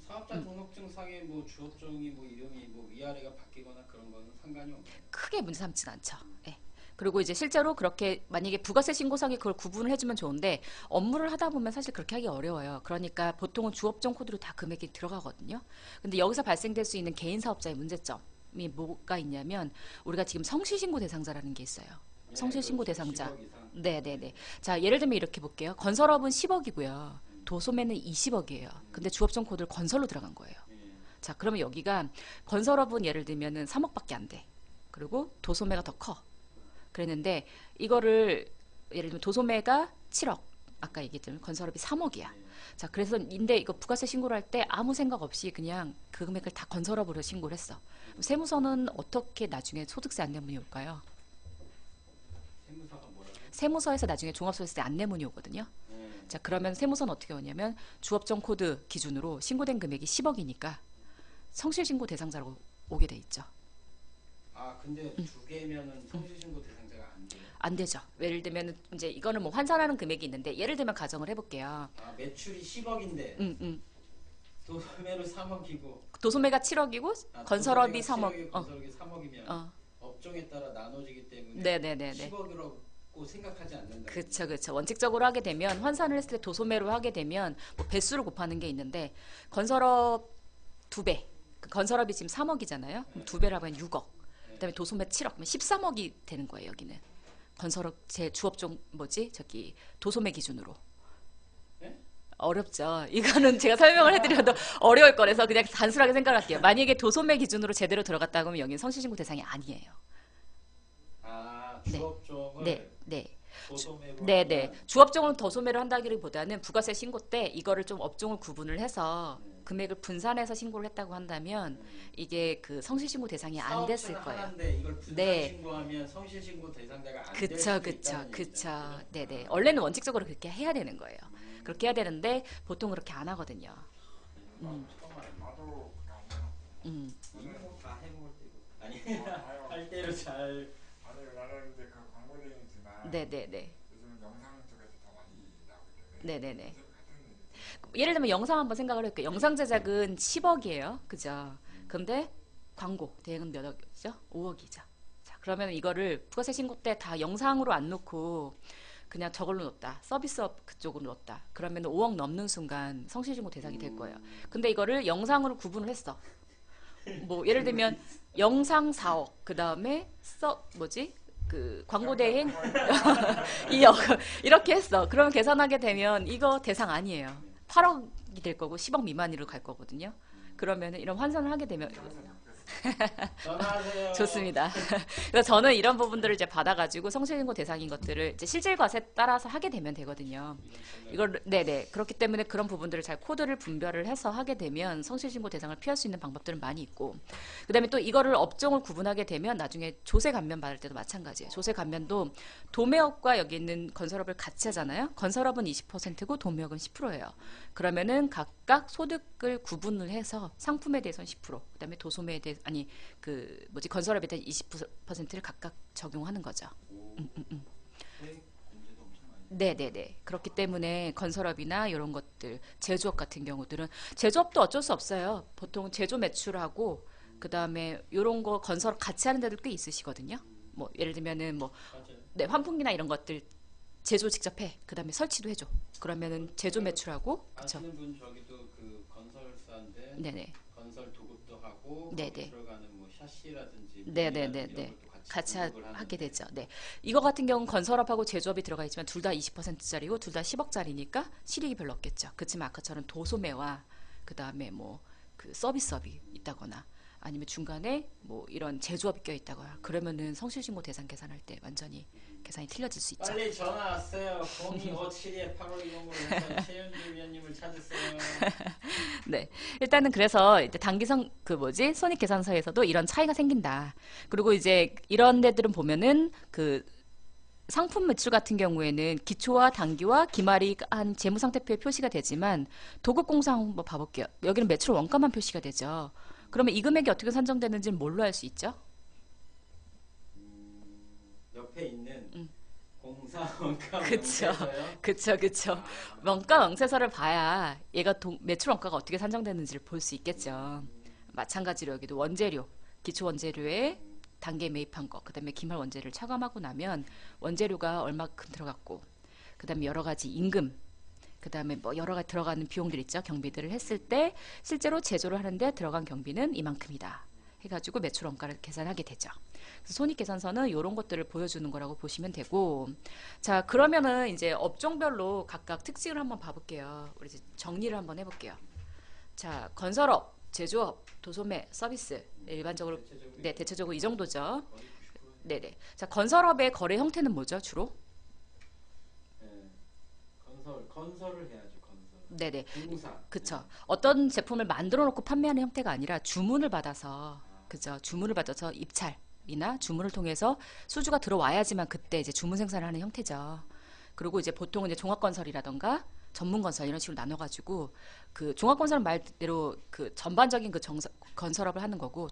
사업자 등록증 상에 뭐 주업종이 뭐 이름이 뭐 위아래가 바뀌거나 그런 거는 상관이 없나요? 크게 문제 삼진 않죠. 예. 그리고 이제 실제로 그렇게 만약에 부가세 신고서에 그걸 구분을 해주면 좋은데 업무를 하다 보면 사실 그렇게 하기 어려워요. 그러니까 보통은 주업종 코드로 다 금액이 들어가거든요. 근데 여기서 발생될 수 있는 개인 사업자의 문제점이 뭐가 있냐면 우리가 지금 성실신고 대상자라는 게 있어요. 네, 성실신고 그렇죠. 대상자. 10억 이상. 네네네. 자, 예를 들면 이렇게 볼게요. 건설업은 10억이고요. 도소매는 20억이에요. 근데 주업종 코드를 건설로 들어간 거예요. 예. 자, 그러면 여기가 건설업은 예를 들면은 3억밖에 안 돼. 그리고 도소매가 더 커. 그랬는데 이거를 예를 들면 도소매가 7억. 아까 얘기했지만 건설업이 3억이야. 자, 그래서 근데 이거 부가세 신고를 할 때 아무 생각 없이 그냥 그 금액을 다 건설업으로 신고를 했어. 세무서는 어떻게 나중에 소득세 안내문이 올까요? 세무사가 뭐라고? 세무서에서 나중에 종합소득세 안내문이 오거든요. 예. 자, 그러면 세무서는 어떻게 오냐면 주업종 코드 기준으로 신고된 금액이 10억이니까 성실신고 대상자로 오게 돼 있죠. 아 근데 두 개면은 성실신고 대상자가 안 돼요. 안 되죠. 예를 들면 이제 이거는 뭐 환산하는 금액이 있는데 예를 들면 가정을 해볼게요. 아 매출이 10억인데 도소매로 3억이고 도소매가 7억이고 건설업이 3억. 건설업이 3억이면 업종에 따라 나눠지기 때문에 네네네네. 10억이라고 생각하지 않는다. 그쵸, 그쵸. 원칙적으로 하게 되면 환산을 했을 때 도소매로 하게 되면 뭐 배수를 곱하는 게 있는데 건설업 2배. 그 건설업이 지금 3억이잖아요. 그럼 2배라고 하면 6억. 그다음에 도소매 7억. 그러면 13억이 되는 거예요, 여기는. 건설업 제 주업종 뭐지? 저기 도소매 기준으로. 네? 어렵죠. 이거는 제가 설명을 해드려도 어려울 거라서 그냥 단순하게 생각할게요. 만약에 도소매 기준으로 제대로 들어갔다 그러면 여기는 성실신고 대상이 아니에요. 아 네. 주업종을 네, 네. 도소매로 네네. 하면 주업종을 더소매로 한다기보다는 부가세 신고 때 이거를 좀 업종을 구분을 해서 금액을 분산해서 신고를 했다고 한다면 이게 그 성실신고 대상이 안 됐을 사업체가 거예요. 하나인데 이걸 분산 네. 신고하면 성실신고 대상자가 안 될 그쵸, 수도 그쵸, 있다는 그쵸. 얘기죠. 네네. 원래는 원칙적으로 그렇게 해야 되는 거예요. 그렇게 해야 되는데 보통 그렇게 안 하거든요. 처음 알았네. 나도 그냥 음. 이미 뭐다 해먹을 때고 아니 아유, 할 대로 잘 아니 나는 이제 그 광고쟁이지만 네네네. 요즘 영상 쪽에서 더 많이 나오기 때문에 네네네. 같은 예를 들면 영상 한번 생각을 해볼게요. 영상 제작은 10억이에요. 그죠? 근데 광고 대행은 몇 억이죠? 5억이죠. 자, 그러면 이거를 부가세 신고 때 다 영상으로 안 놓고 그냥 저걸로 넣었다. 서비스업 그쪽으로 넣었다. 그러면 5억 넘는 순간 성실신고 대상이 될 거예요. 근데 이거를 영상으로 구분을 했어. 뭐 예를 들면 영상 4억, 그 다음에 뭐지? 그 광고 대행 2억 이렇게 했어. 그러면 계산하게 되면 이거 대상 아니에요. 8억이 될 거고 10억 미만으로 갈 거거든요. 그러면 이런 환산을 하게 되면 전화하세요. 좋습니다. 그래서 저는 이런 부분들을 이제 받아가지고 성실신고 대상인 것들을 이제 실질과세 따라서 하게 되면 되거든요. 이걸 네네 그렇기 때문에 그런 부분들을 잘 코드를 분별을 해서 하게 되면 성실신고 대상을 피할 수 있는 방법들은 많이 있고 그다음에 또 이거를 업종을 구분하게 되면 나중에 조세 감면 받을 때도 마찬가지예요. 조세 감면도 도매업과 여기 있는 건설업을 같이 하잖아요. 건설업은 20%고 도매업은 10%예요. 그러면은 각각 소득을 구분을 해서 상품에 대해서는 10%, 그다음에 도소매에 대해 아니 그 뭐지 건설업에 대한 20%를 각각 적용하는 거죠. 세액 문제도 엄청 많이 네네네. 그렇기 때문에 건설업이나 이런 것들, 제조업 같은 경우들은 제조업도 어쩔 수 없어요. 보통 제조 매출하고 그 다음에 이런 거 건설업 같이 하는 데도 꽤 있으시거든요. 뭐 예를 들면은 뭐 맞아요. 네, 환풍기나 이런 것들 제조 직접 해. 그 다음에 설치도 해줘. 그러면은 제조 매출하고 그쵸. 아시는 분 저기도 그 건설사인데 네네. 건설 도급도 하고 네네. 거기 들어가는 뭐 샤시라든지 네네네네. 이런 것도 같이 같이 공급을 하게 하는데 되죠. 네. 이거 같은 경우는 건설업하고 제조업이 들어가 있지만 둘 다 20%짜리고 둘 다 10억짜리니까 실익이 별로 없겠죠. 그렇지만 아까처럼 도소매와 그 다음에 뭐 그 서비스업이 있다거나 아니면 중간에 뭐 이런 제조업이 껴 있다거나 그러면은 성실신고 대상 계산할 때 완전히 계산이 틀려질 수 있죠. 빨리 전화 왔어요. 0257-8520으로 해서 최윤주 위원님을 찾으세요. 네. 일단은 그래서 이제 단기성 그 뭐지? 손익계산서에서도 이런 차이가 생긴다. 그리고 이제 이런 데들은 보면은 그 상품 매출 같은 경우에는 기초와 단기와 기말이 한 재무상태표에 표시가 되지만 도급공사 한번 봐볼게요. 여기는 매출 원가만 표시가 되죠. 그러면 이 금액이 어떻게 산정되는지는 뭘로 알 수 있죠? 옆에 있는 공사 원가 그쵸. 명세서요. 그쵸. 원가 명세서를 봐야 얘가 매출 원가가 어떻게 산정되는지를 볼 수 있겠죠. 마찬가지로 여기도 원재료, 기초 원재료에 단계 매입한 거, 그 다음에 기말 원재료를 차감하고 나면 원재료가 얼마큼 들어갔고, 그 다음에 여러 가지 임금, 그 다음에 뭐 여러 가지 들어가는 비용들 있죠. 경비들을 했을 때 실제로 제조를 하는데 들어간 경비는 이만큼이다. 해가지고 매출 원가를 계산하게 되죠. 그래서 손익계산서는 이런 것들을 보여주는 거라고 보시면 되고, 자 그러면은 이제 업종별로 각각 특징을 한번 봐볼게요. 우리 이제 정리를 한번 해볼게요. 자 건설업, 제조업, 도소매, 서비스 일반적으로 네 대체적으로 이 정도죠. 거의 90%. 네네. 자 건설업의 거래 형태는 뭐죠 주로? 네. 건설을 해야죠. 건설. 네네. 공사. 그쵸. 어떤 제품을 만들어 놓고 판매하는 형태가 아니라 주문을 받아서, 그죠. 주문을 받아서 입찰이나 주문을 통해서 수주가 들어와야지만 그때 이제 주문 생산을 하는 형태죠. 그리고 이제 보통은 이제 종합건설이라던가 전문건설 이런 식으로 나눠가지고 그 종합건설은 말대로 그 전반적인 그 건설업을 하는 거고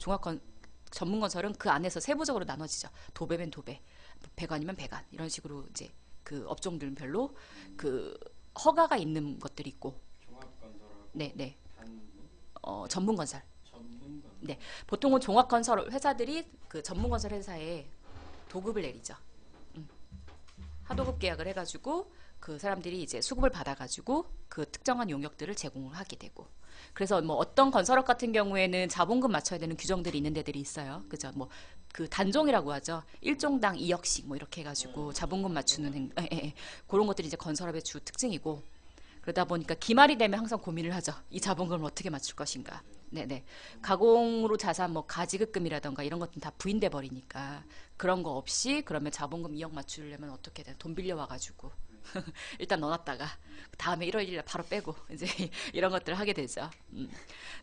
전문건설은 그 안에서 세부적으로 나눠지죠. 도배면 도배, 배관이면 배관 이런 식으로 이제 그 업종들별로 그 허가가 있는 것들이 있고, 종합건설하고 네네. 단 전문건설. 전문건설. 네, 보통은 종합건설 회사들이 그 전문건설 회사에 도급을 내리죠. 하도급 계약을 해가지고 그 사람들이 이제 수급을 받아가지고 그 특정한 용역들을 제공을 하게 되고. 그래서 뭐 어떤 건설업 같은 경우에는 자본금 맞춰야 되는 규정들이 있는 데들이 있어요. 그죠? 뭐 그 단종이라고 하죠. 1종당 2억씩 뭐 이렇게 해가지고 자본금 맞추는 그런 것들이 이제 건설업의 주 특징이고. 그러다 보니까 기말이 되면 항상 고민을 하죠. 이 자본금을 어떻게 맞출 것인가. 네네. 가공으로 자산 뭐 가지급금이라던가 이런 것들은 다 부인돼 버리니까 그런 거 없이 그러면 자본금 2억 맞추려면 어떻게 돼? 돈 빌려 와가지고 일단 넣어놨다가 다음에 1월 1일 바로 빼고 이제 이런 것들을 하게 되죠.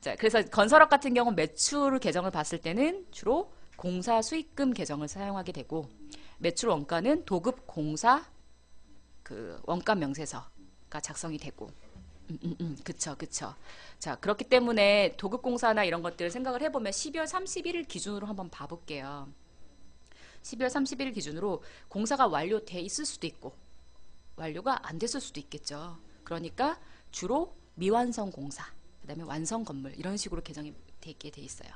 자, 그래서 건설업 같은 경우는 매출 계정을 봤을 때는 주로 공사 수익금 계정을 사용하게 되고 매출 원가는 도급 공사 그 원가 명세서가 작성이 되고. 그쵸. 자, 그렇기 때문에 도급공사나 이런 것들을 생각을 해보면 12월 31일 기준으로 한번 봐볼게요. 12월 31일 기준으로 공사가 완료돼 있을 수도 있고, 완료가 안 됐을 수도 있겠죠. 그러니까 주로 미완성 공사, 그 다음에 완성 건물, 이런 식으로 개정이 되게 돼 있어요.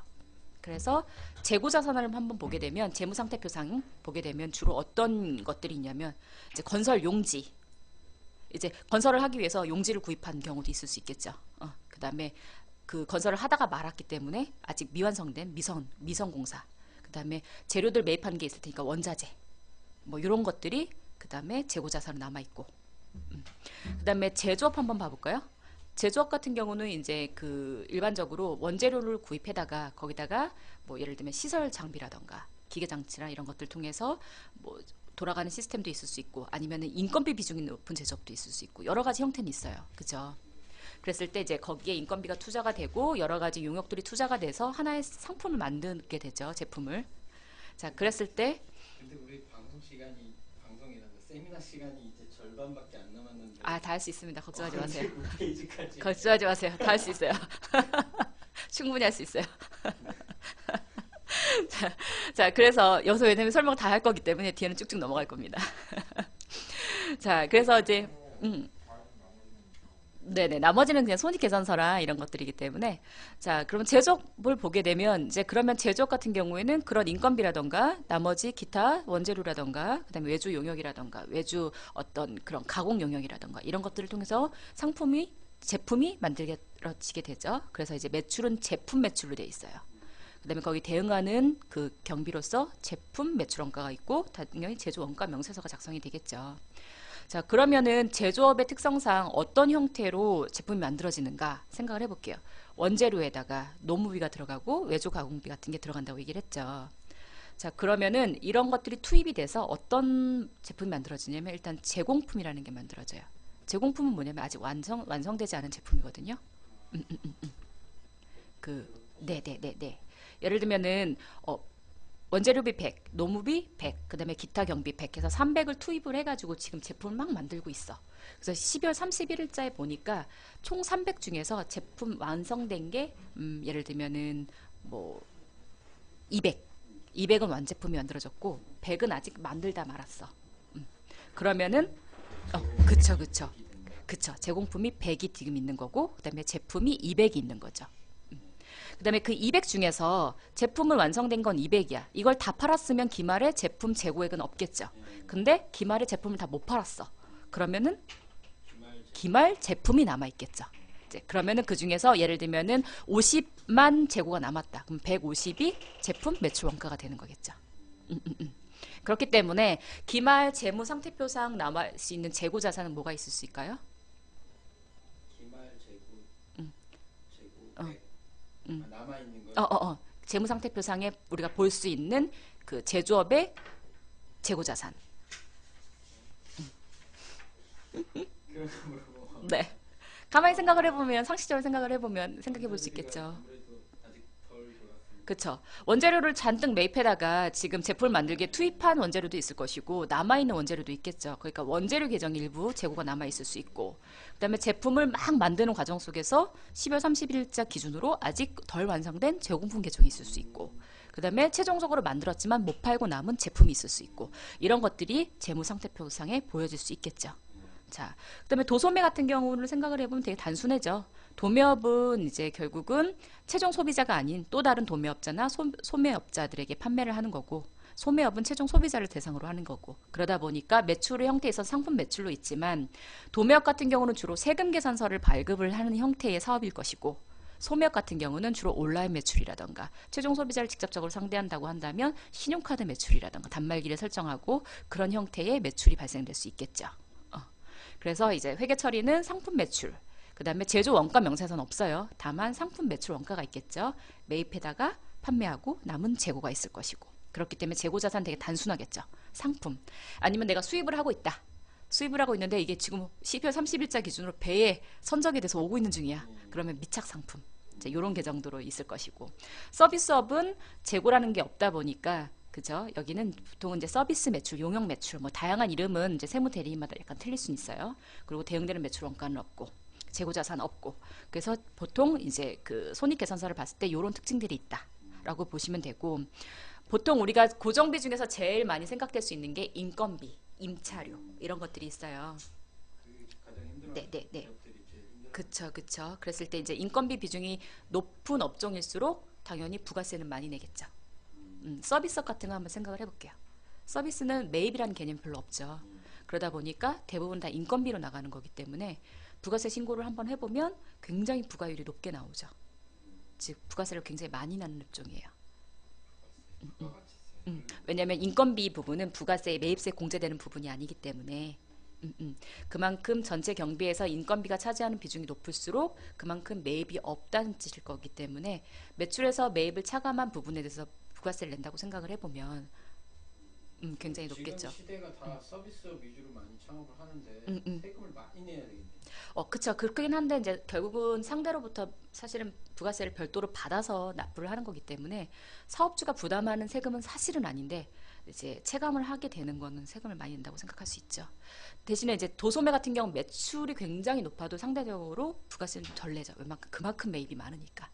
그래서 재고자산을 한번 보게 되면, 재무상태표상 보게 되면 주로 어떤 것들이 있냐면, 이제 건설 용지, 이제 건설을 하기 위해서 용지를 구입한 경우도 있을 수 있겠죠. 그 다음에 그 건설을 하다가 말았기 때문에 아직 미완성된 미성 공사. 그 다음에 재료들 매입한 게 있을 테니까 원자재. 뭐 이런 것들이 그 다음에 재고자산으로 남아있고. 그 다음에 제조업 한번 봐볼까요? 제조업 같은 경우는 이제 그 일반적으로 원재료를 구입해다가 거기다가 뭐 예를 들면 시설 장비라던가 기계 장치나 이런 것들 통해서 뭐 돌아가는 시스템도 있을 수 있고 아니면 인건비 비중이 높은 제조업도 있을 수 있고 여러 가지 형태는 있어요. 그죠? 그랬을 때 이제 거기에 인건비가 투자가 되고 여러 가지 용역들이 투자가 돼서 하나의 상품을 만들게 되죠. 제품을. 자, 그랬을 때 근데 우리 방송이란다. 세미나 시간이 이제 절반밖에 안 남았는데. 다 할 수 있습니다. 걱정하지 마세요. 9페이지까지. 걱정하지 마세요. 다 할 수 있어요. 충분히 할 수 있어요. 자, 그래서 여기서 왜냐면 설명 다 할 거기 때문에 뒤에는 쭉쭉 넘어갈 겁니다. 자, 그래서 이제 네네, 나머지는 그냥 손익계산서랑 이런 것들이기 때문에. 자, 그러면 제조업을 보게 되면 이제 그러면 제조업 같은 경우에는 그런 인건비라던가 나머지 기타 원재료라던가 그다음에 외주 용역이라던가 외주 어떤 그런 가공 용역이라던가 이런 것들을 통해서 제품이 만들어지게 되죠. 그래서 이제 매출은 제품 매출로 돼 있어요. 그다음에 거기 대응하는 그 경비로서 제품 매출 원가가 있고 당연히 제조 원가 명세서가 작성이 되겠죠. 자, 그러면은 제조업의 특성상 어떤 형태로 제품이 만들어지는가 생각을 해볼게요. 원재료에다가 노무비가 들어가고 외주 가공비 같은 게 들어간다고 얘기를 했죠. 자, 그러면은 이런 것들이 투입이 돼서 어떤 제품이 만들어지냐면 일단 제공품이라는 게 만들어져요. 제공품은 뭐냐면 아직 완성되지 않은 제품이거든요. 네네네네. 예를 들면은 원재료비 100, 노무비 100, 그 다음에 기타 경비 100 해서 300을 투입을 해가지고 지금 제품을 막 만들고 있어. 그래서 12월 31일자에 보니까 총 300 중에서 제품 완성된 게 예를 들면은 뭐 200은 완제품이 만들어졌고 100은 아직 만들다 말았어. 그러면은 그쵸. 제공품이 100이 지금 있는 거고 그 다음에 제품이 200이 있는 거죠. 그 다음에 그 200 중에서 제품을 완성된 건 200이야. 이걸 다 팔았으면 기말에 제품 재고액은 없겠죠. 근데 기말에 제품을 다 못 팔았어. 그러면은 기말 제품이 남아있겠죠. 이제 그러면은 그 중에서 예를 들면은 50만 재고가 남았다. 그럼 150이 제품 매출 원가가 되는 거겠죠. 그렇기 때문에 기말 재무 상태표상 남을 수 있는 재고 자산은 뭐가 있을 수 있을까요? 기말 재고 어. 100 남아 있는 거. 재무 상태표상에 우리가 볼 수 있는 그 제조업의 재고 자산. 그럼 네. 가만히 생각을 해보면 상식적으로 생각을 해보면 생각해 볼 수 있겠죠. 아무래도 아직 덜 좋았습니다. 그쵸. 원재료를 잔뜩 매입해다가 지금 제품을 만들기에 투입한 원재료도 있을 것이고 남아있는 원재료도 있겠죠. 그러니까 원재료 계정 일부 재고가 남아있을 수 있고 그 다음에 제품을 막 만드는 과정 속에서 12월 31일자 기준으로 아직 덜 완성된 제공품 계정이 있을 수 있고 그 다음에 최종적으로 만들었지만 못 팔고 남은 제품이 있을 수 있고 이런 것들이 재무상태표상에 보여질 수 있겠죠. 자, 그다음에 도소매 같은 경우를 생각을 해보면 되게 단순해져. 도매업은 이제 결국은 최종 소비자가 아닌 또 다른 도매업자나 소매업자들에게 판매를 하는 거고 소매업은 최종 소비자를 대상으로 하는 거고 그러다 보니까 매출의 형태에서 상품 매출로 있지만 도매업 같은 경우는 주로 세금 계산서를 발급을 하는 형태의 사업일 것이고 소매업 같은 경우는 주로 온라인 매출이라던가 최종 소비자를 직접적으로 상대한다고 한다면 신용카드 매출이라던가 단말기를 설정하고 그런 형태의 매출이 발생될 수 있겠죠. 그래서 이제 회계 처리는 상품 매출, 그 다음에 제조 원가 명세서는 없어요. 다만 상품 매출 원가가 있겠죠. 매입해다가 판매하고 남은 재고가 있을 것이고 그렇기 때문에 재고 자산 되게 단순하겠죠. 상품 아니면 내가 수입을 하고 있다. 수입을 하고 있는데 이게 지금 12월 30일자 기준으로 배에 선적이 돼서 오고 있는 중이야. 그러면 미착 상품 이제 이런 계정도로 있을 것이고 서비스업은 재고라는 게 없다 보니까 그죠? 여기는 보통 이제 서비스 매출, 용역 매출, 뭐 다양한 이름은 이제 세무 대리인마다 약간 틀릴 수는 있어요. 그리고 대응되는 매출 원가는 없고, 재고 자산 없고, 그래서 보통 이제 그 손익 계산서를 봤을 때 이런 특징들이 있다라고 보시면 되고, 보통 우리가 고정비 중에서 제일 많이 생각될 수 있는 게 인건비, 임차료 이런 것들이 있어요. 그게 가장 힘들어. 네. 기업들이 제일 힘들어. 그쵸. 그랬을 때 이제 인건비 비중이 높은 업종일수록 당연히 부가세는 많이 내겠죠. 서비스업 같은 거 한번 생각을 해볼게요. 서비스는 매입이라는 개념이 별로 없죠. 그러다 보니까 대부분 다 인건비로 나가는 거기 때문에 부가세 신고를 한번 해보면 굉장히 부가율이 높게 나오죠. 즉 부가세를 굉장히 많이 내는 업종이에요. 왜냐하면 인건비 부분은 부가세, 매입세 공제되는 부분이 아니기 때문에 그만큼 전체 경비에서 인건비가 차지하는 비중이 높을수록 그만큼 매입이 없다는 뜻일 거기 때문에 매출에서 매입을 차감한 부분에 대해서 부가세를 낸다고 생각을 해보면 굉장히 높겠죠. 지금 시대가 다 서비스업 위주로 많이 창업을 하는데 세금을 많이 내야 되겠네. 그쵸. 그렇긴 한데 이제 결국은 상대로부터 사실은 부가세를 별도로 받아서 납부를 하는 거기 때문에 사업주가 부담하는 세금은 사실은 아닌데 이제 체감을 하게 되는 거는 세금을 많이 낸다고 생각할 수 있죠. 대신에 이제 도소매 같은 경우 매출이 굉장히 높아도 상대적으로 부가세는 좀 덜 내죠. 웬만큼 그만큼 매입이 많으니까.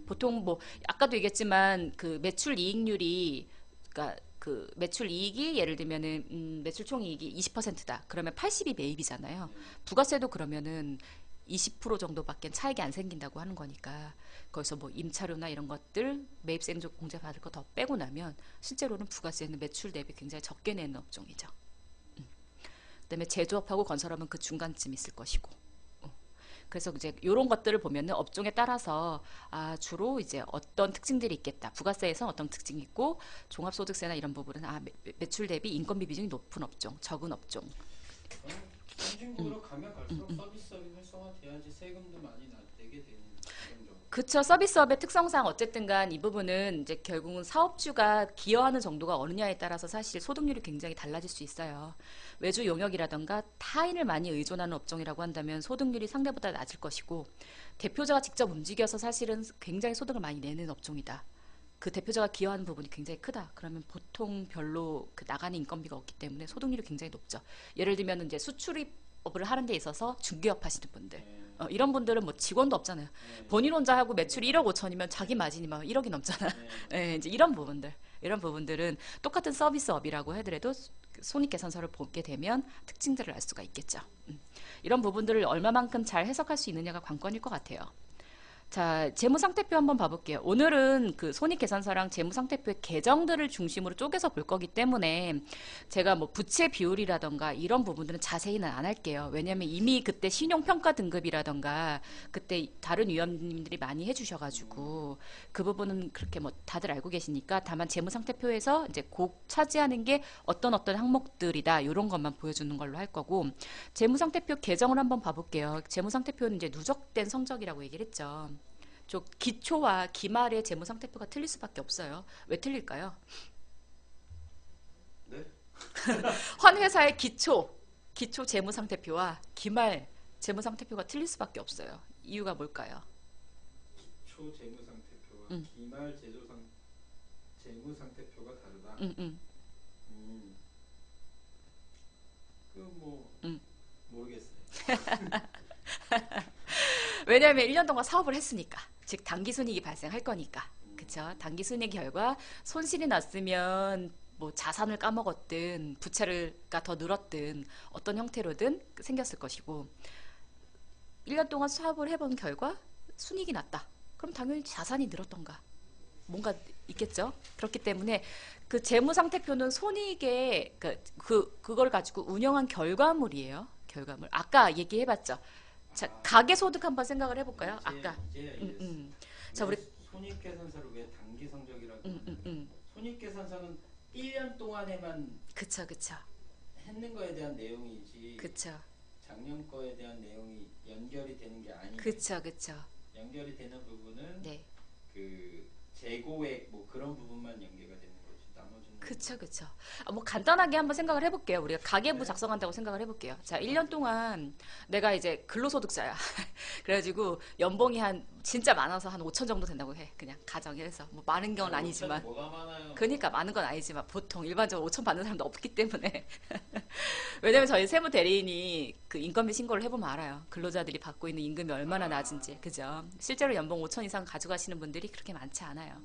보통 뭐 아까도 얘기했지만 그 매출 이익률이 그러니까 그 매출 이익이 예를 들면은 매출 총 이익이 20%다. 그러면 80이 매입이잖아요. 부가세도 그러면은 20% 정도밖에 차익이 안 생긴다고 하는 거니까 거기서 뭐 임차료나 이런 것들 매입세 공제 받을 거 더 빼고 나면 실제로는 부가세는 매출 대비 굉장히 적게 내는 업종이죠. 그다음에 제조업하고 건설업은 그 중간쯤 있을 것이고. 그래서 이제 이런 것들을 보면은 업종에 따라서 주로 이제 어떤 특징들이 있겠다. 부가세에서는 어떤 특징이 있고 종합소득세나 이런 부분은 매출 대비 인건비 비중이 높은 업종, 적은 업종. 선진국으로 가면 갈수록 서비스업이 활성화돼야지 세금도 많이 내게 되는 긍정적으로. 그쵸. 서비스업의 특성상 어쨌든 간 이 부분은 이제 결국은 사업주가 기여하는 정도가 어느냐에 따라서 사실 소득률이 굉장히 달라질 수 있어요. 외주 용역이라던가 타인을 많이 의존하는 업종이라고 한다면 소득률이 상대보다 낮을 것이고, 대표자가 직접 움직여서 사실은 굉장히 소득을 많이 내는 업종이다. 그 대표자가 기여하는 부분이 굉장히 크다. 그러면 보통 별로 그 나가는 인건비가 없기 때문에 소득률이 굉장히 높죠. 예를 들면 이제 수출입을 하는 데 있어서 중개업 하시는 분들, 이런 분들은 뭐 직원도 없잖아요. 본인 혼자 하고 매출이 1억 5천이면 자기 마진이 막 1억이 넘잖아. 이제 이런 부분들은 똑같은 서비스업이라고 하더라도 손익계산서를 보게 되면 특징들을 알 수가 있겠죠. 이런 부분들을 얼마만큼 잘 해석할 수 있느냐가 관건일 것 같아요. 자, 재무상태표 한번 봐볼게요. 오늘은 그 손익계산서랑 재무상태표의 계정들을 중심으로 쪼개서 볼 거기 때문에 제가 뭐 부채 비율이라던가 이런 부분들은 자세히는 안 할게요. 왜냐면 이미 그때 신용평가 등급이라던가 그때 다른 위원님들이 많이 해주셔가지고 그 부분은 그렇게 뭐 다들 알고 계시니까, 다만 재무상태표에서 이제 곡 차지하는 게 어떤 항목들이다 이런 것만 보여주는 걸로 할 거고, 재무상태표 계정을 한번 봐볼게요. 재무상태표는 이제 누적된 성적이라고 얘기를 했죠. 저 기초와 기말의 재무상태표가 틀릴 수밖에 없어요. 왜 틀릴까요? 네? 한 회사의 기초 재무상태표와 기말 재무상태표가 틀릴 수밖에 없어요. 이유가 뭘까요? 초 재무상태표와 기말 재무상태표가 다르다. 그뭐 모르겠어요. 왜냐하면 1년 동안 사업을 했으니까, 즉 단기순이익이 발생할 거니까. 그쵸? 단기순이익 결과 손실이 났으면 뭐 자산을 까먹었든 부채가 더 늘었든 어떤 형태로든 생겼을 것이고, 1년 동안 사업을 해본 결과 순이익이 났다. 그럼 당연히 자산이 늘었던가 뭔가 있겠죠. 그렇기 때문에 그 재무상태표는 손익의 그걸 가지고 운영한 결과물이에요. 결과물. 아까 얘기해봤죠. 자, 가계소득 한번 생각을 해볼까요? 아까. 이제 자, 우리 손익계산서를 왜 단기 성적이라고 하냐면 손익계산서는 1년 동안에만 그쵸. 했는 거에 대한 내용이지 그쵸. 작년 거에 대한 내용이 연결이 되는 게 아니에요. 그쵸. 연결이 되는 부분은 네. 그 재고액 뭐 그런 부분만 연계가 되는 거지. 나머지는 그쵸. 뭐 간단하게 한번 생각을 해볼게요. 우리가 가계부 작성한다고 생각을 해볼게요. 자, 1년 동안 내가 이제 근로소득자야. 그래가지고 연봉이 진짜 많아서 한 5천 정도 된다고 해. 그냥 가정해서. 뭐 많은 건 아니지만. 뭐가 많아요. 그러니까 많은 건 아니지만 보통 일반적으로 5천 받는 사람도 없기 때문에. 왜냐면 저희 세무 대리인이 그 인건비 신고를 해보면 알아요. 근로자들이 받고 있는 임금이 얼마나 낮은지. 그죠? 실제로 연봉 5천 이상 가져가시는 분들이 그렇게 많지 않아요.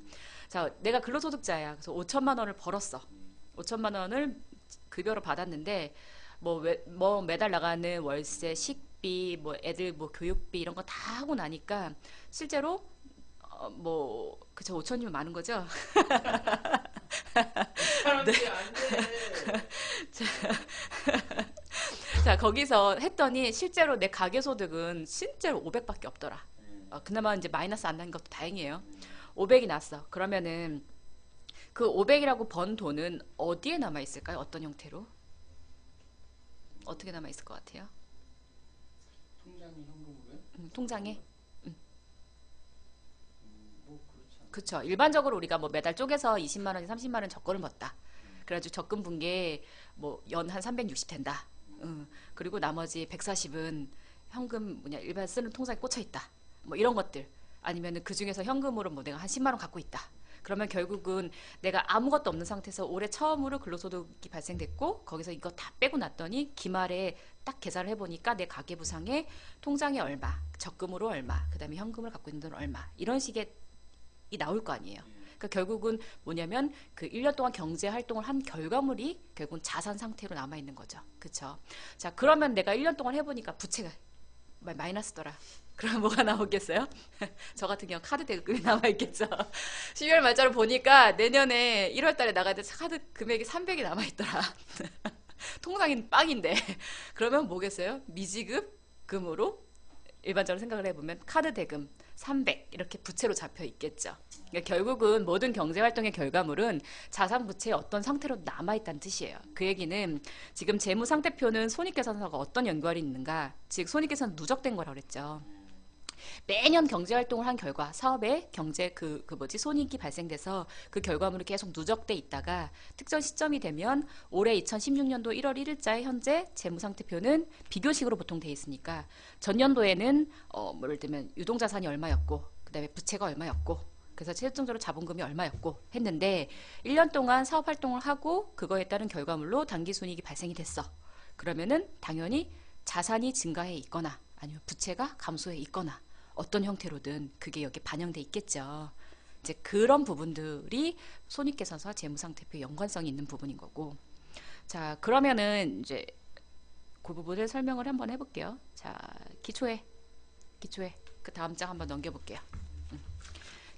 자, 내가 근로소득자야. 그래서 5천만 원을 벌었어. 5천만 원을 급여로 받았는데 뭐 매달 나가는 월세, 식비, 뭐 애들 뭐 교육비 이런 거 다 하고 나니까 실제로 그쵸, 5천이면 많은 거죠. 사람들이 안 돼. 자, 거기서 했더니 실제로 내 가계소득은 실제로 500밖에 없더라. 그나마 이제 마이너스 안 난 것도 다행이에요. 500이 났어. 그러면은 그 500이라고 번 돈은 어디에 남아 있을까요? 어떤 형태로? 어떻게 남아 있을 것 같아요? 통장이 현금으로요? 통장에? 뭐 그렇지 않아요. 그쵸. 일반적으로 우리가 뭐 매달 쪼개서 20만 원이 30만 원 적금을 넣었다. 그래가지고 적금 분계 뭐 연 한 360 된다. 그리고 나머지 140은 현금 일반 쓰는 통장에 꽂혀 있다. 뭐 이런 것들. 아니면은 그 중에서 현금으로 뭐 내가 한 10만 원 갖고 있다. 그러면 결국은 내가 아무것도 없는 상태에서 올해 처음으로 근로소득이 발생됐고, 거기서 이거 다 빼고 났더니 기말에 딱 계산을 해보니까 내 가계부상에 통장에 얼마, 적금으로 얼마, 그 다음에 현금을 갖고 있는 돈 얼마, 이런 식의 이 나올 거 아니에요. 그러니까 결국은 뭐냐면 그 1년 동안 경제 활동을 한 결과물이 결국은 자산 상태로 남아 있는 거죠. 그쵸? 자, 그러면 내가 1년 동안 해보니까 부채가 마이너스더라. 그럼 뭐가 나오겠어요? 저 같은 경우 카드 대금이 남아있겠죠. 12월 말짜로 보니까 내년에 1월 달에 나가야 될 카드 금액이 300이 남아있더라. 통장인 빵인데. 그러면 뭐겠어요? 미지급 금으로 일반적으로 생각을 해보면 카드 대금 300 이렇게 부채로 잡혀 있겠죠. 그러니까 결국은 모든 경제활동의 결과물은 자산 부채의 어떤 상태로 남아있다는 뜻이에요. 그 얘기는 지금 재무상태표는 손익계산서가 어떤 연관이 있는가, 즉 손익계산 누적된 거라고 그랬죠. 매년 경제활동을 한 결과 사업에 경제 손익이 발생돼서 그 결과물이 계속 누적돼 있다가 특정 시점이 되면 올해 2016년도 1월 1일자에 현재 재무상태표는 비교식으로 보통 돼 있으니까 전년도에는 예를 들면 유동자산이 얼마였고 그 다음에 부채가 얼마였고 그래서 최종적으로 자본금이 얼마였고 했는데 1년 동안 사업활동을 하고 그거에 따른 결과물로 당기순이익이 발생이 됐어. 그러면은 당연히 자산이 증가해 있거나 아니면 부채가 감소해 있거나 어떤 형태로든 그게 여기 반영돼 있겠죠. 이제 그런 부분들이 손익계산서와 재무상태표 연관성이 있는 부분인 거고. 자, 그러면은 이제 그 부분을 설명을 한번 해볼게요. 자, 기초에 그 다음 장 한번 넘겨볼게요.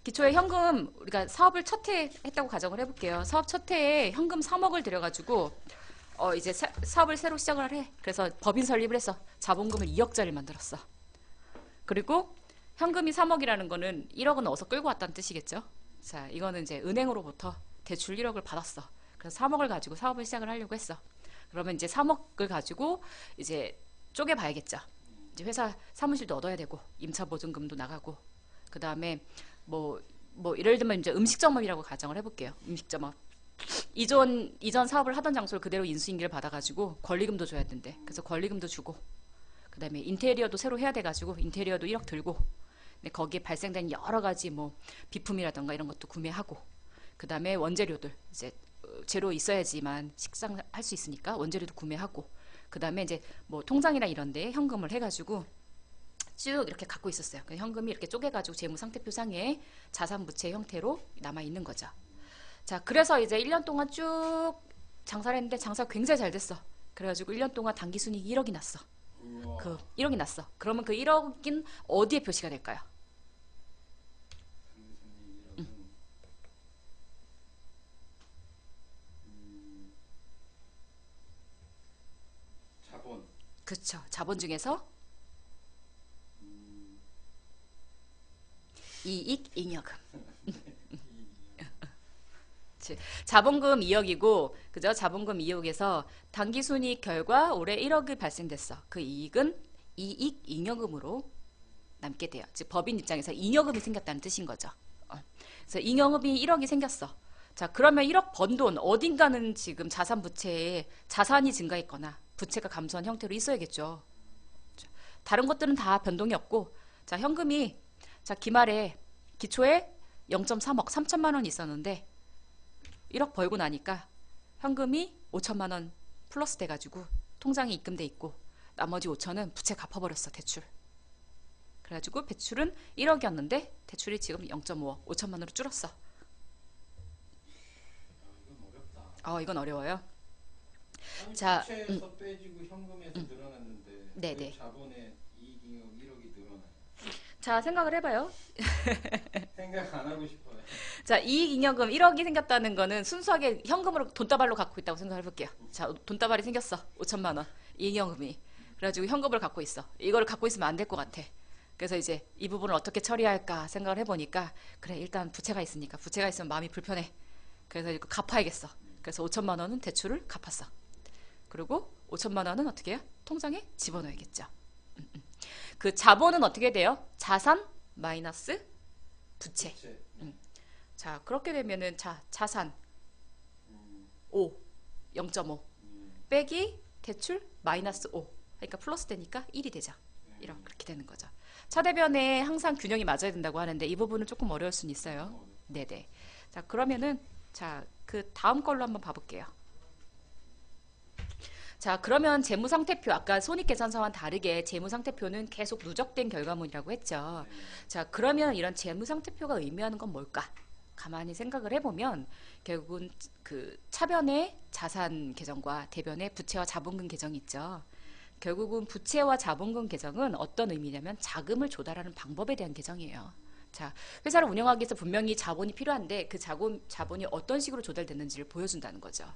기초에 현금 우리가 사업을 첫 해 했다고 가정을 해볼게요. 사업 첫 해에 현금 3억을 들여가지고 이제 사업을 새로 시작을 해. 그래서 법인 설립을 해서 자본금을 2억짜리 만들었어. 그리고 현금이 3억이라는 거는 1억은 어디서 끌고 왔다는 뜻이겠죠. 자, 이거는 이제 은행으로부터 대출 1억을 받았어. 그래서 3억을 가지고 사업을 시작을 하려고 했어. 그러면 이제 3억을 가지고 이제 쪼개봐야겠죠. 이제 회사 사무실도 얻어야 되고 임차 보증금도 나가고 그 다음에 뭐 예를 들면 이제 음식점업이라고 가정을 해볼게요. 음식점업. 이전 사업을 하던 장소를 그대로 인수인계를 받아가지고 권리금도 줘야 된대. 그래서 권리금도 주고 그 다음에 인테리어도 새로 해야 돼가지고 인테리어도 1억 들고 근데 거기에 발생된 여러 가지 뭐 비품이라던가 이런 것도 구매하고 그 다음에 원재료들 이제 재료 있어야지만 식상할 수 있으니까 원재료도 구매하고 그 다음에 이제 뭐 통장이나 이런 데에 현금을 해가지고 쭉 이렇게 갖고 있었어요. 그 현금이 이렇게 쪼개가지고 재무상태표상에 자산부채 형태로 남아있는 거죠. 자, 그래서 이제 1년 동안 쭉 장사를 했는데 장사가 굉장히 잘 됐어. 그래가지고 1년 동안 당기순이익이 1억이 났어. 그 1억이 났어. 그러면 그 1억인 어디에 표시가 될까요? 자본. 그렇죠. 자본 중에서 이익 잉여금. 자본금 2억이고 그죠? 자본금 2억에서 당기순이익 결과 올해 1억이 발생됐어. 그 이익은 이익 잉여금으로 남게 돼요. 즉 법인 입장에서 잉여금이 생겼다는 뜻인 거죠. 그래서 잉여금이 1억이 생겼어. 자, 그러면 1억 번 돈 어딘가는 지금 자산 부채에 자산이 증가했거나 부채가 감소한 형태로 있어야겠죠. 다른 것들은 다 변동이 없고 자, 현금이 자, 기말에 기초에 0.3억 3천만 원 있었는데 1억 벌고 나니까 현금이 5천만 원 플러스 돼가지고 통장에 입금돼 있고 나머지 5천은 부채 갚아버렸어. 대출. 그래가지고 대출은 1억이었는데 대출이 지금 0.5억 5천만 원으로 줄었어. 이건 어렵다. 이건 어려워요. 아니, 자, 부채에서 빼지고 현금에서 늘어났는데 네네. 왜 자본의 이익 잉여 1억이 늘어나요? 자, 생각을 해봐요. 생각 안 하고 싶어요. 자, 이익잉여금 1억이 생겼다는 거는 순수하게 현금으로 돈다발로 갖고 있다고 생각해볼게요. 자, 돈다발이 생겼어. 5천만 원. 이익잉여금이. 그래가지고 현금을 갖고 있어. 이거를 갖고 있으면 안 될 것 같아. 그래서 이제 이 부분을 어떻게 처리할까 생각을 해보니까 그래, 일단 부채가 있으니까 부채가 있으면 마음이 불편해. 그래서 이거 갚아야겠어. 그래서 5천만 원은 대출을 갚았어. 그리고 5천만 원은 어떻게 해요? 통장에 집어넣어야겠죠. 그 자본은 어떻게 돼요? 자산 마이너스 부채. 자, 그렇게 되면은 자산 5, 0.5 빼기 대출 마이너스 5. 그러니까 플러스 되니까 1이 되죠. 이렇게 되는 거죠. 차대변에 항상 균형이 맞아야 된다고 하는데 이 부분은 조금 어려울 수는 있어요. 네네. 자, 그러면은 자, 그 다음 걸로 한번 봐볼게요. 자, 그러면 재무상태표 아까 손익계산서와는 다르게 재무상태표는 계속 누적된 결과물이라고 했죠. 자, 그러면 이런 재무상태표가 의미하는 건 뭘까? 가만히 생각을 해보면 결국은 그 차변의 자산 계정과 대변의 부채와 자본금 계정이 있죠. 결국은 부채와 자본금 계정은 어떤 의미냐면 자금을 조달하는 방법에 대한 계정이에요. 자, 회사를 운영하기 위해서 분명히 자본이 필요한데 그 자본이 어떤 식으로 조달됐는지를 보여준다는 거죠.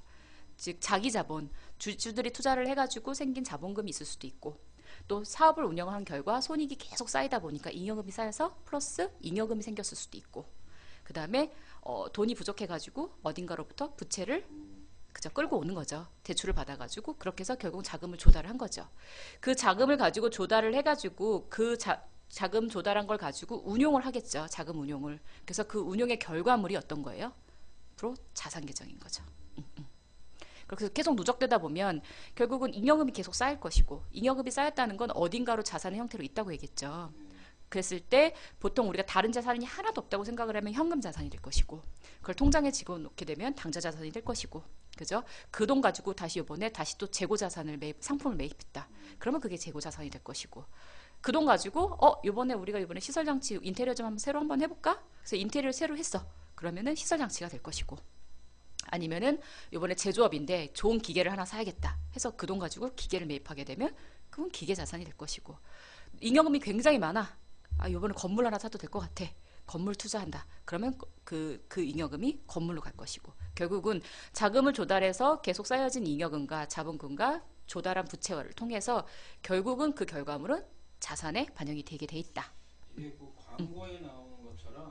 즉 자기 자본, 주주들이 투자를 해가지고 생긴 자본금이 있을 수도 있고 또 사업을 운영한 결과 손익이 계속 쌓이다 보니까 잉여금이 쌓여서 플러스 잉여금이 생겼을 수도 있고, 그 다음에 돈이 부족해가지고 어딘가로부터 부채를 그저 끌고 오는 거죠. 대출을 받아가지고 그렇게 해서 결국 자금을 조달을 한 거죠. 그 자금을 가지고 조달을 해가지고 자금 조달한 걸 가지고 운용을 하겠죠. 자금 운용을. 그래서 그 운용의 결과물이 어떤 거예요? 앞으로 자산 계정인 거죠. 그래서 계속 누적되다 보면 결국은 잉여금이 계속 쌓일 것이고, 잉여금이 쌓였다는 건 어딘가로 자산의 형태로 있다고 얘기했죠. 그랬을 때 보통 우리가 다른 자산이 하나도 없다고 생각을 하면 현금 자산이 될 것이고, 그걸 통장에 집어넣게 되면 당좌 자산이 될 것이고, 그죠? 그 돈 가지고 다시 이번에 다시 또 재고 자산을 상품을 매입했다. 그러면 그게 재고 자산이 될 것이고, 그 돈 가지고 이번에 우리가 이번에 시설 장치 인테리어 좀 한번 새로 한번 해볼까? 그래서 인테리어를 새로 했어. 그러면은 시설 장치가 될 것이고, 아니면은 이번에 제조업인데 좋은 기계를 하나 사야겠다 해서 그 돈 가지고 기계를 매입하게 되면 그건 기계 자산이 될 것이고, 잉여금이 굉장히 많아. 이번에 건물 하나 사도 될 것 같아. 건물 투자한다. 그러면 그 잉여금이 건물로 갈 것이고, 결국은 자금을 조달해서 계속 쌓여진 잉여금과 자본금과 조달한 부채를 통해서 결국은 그 결과물은 자산에 반영이 되게 돼 있다. 이게 그 광고에 나오는 것처럼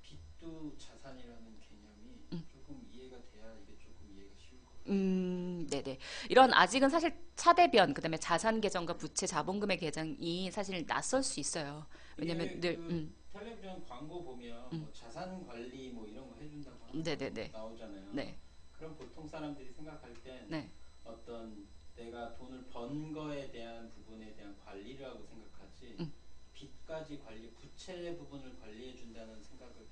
빚도 자산이라는 개념이 조금 이해가 돼야 이게 조금 이해가 쉬울 것 같아요. 네네. 이런 아직은 사실 차대변, 그 다음에 자산 계정과 부채, 자본금의 계정이 사실 낯설 수 있어요. 왜냐면 늘, 텔레비전 광고 보면 뭐 자산 관리 뭐 이런 거 해준다고 하는 네네네. 거 나오잖아요. 네. 그럼 보통 사람들이 생각할 땐 네. 어떤 내가 돈을 번 거에 대한 부분에 대한 관리라고 생각하지, 빚까지 관리, 부채 부분을 관리해 준다는 생각을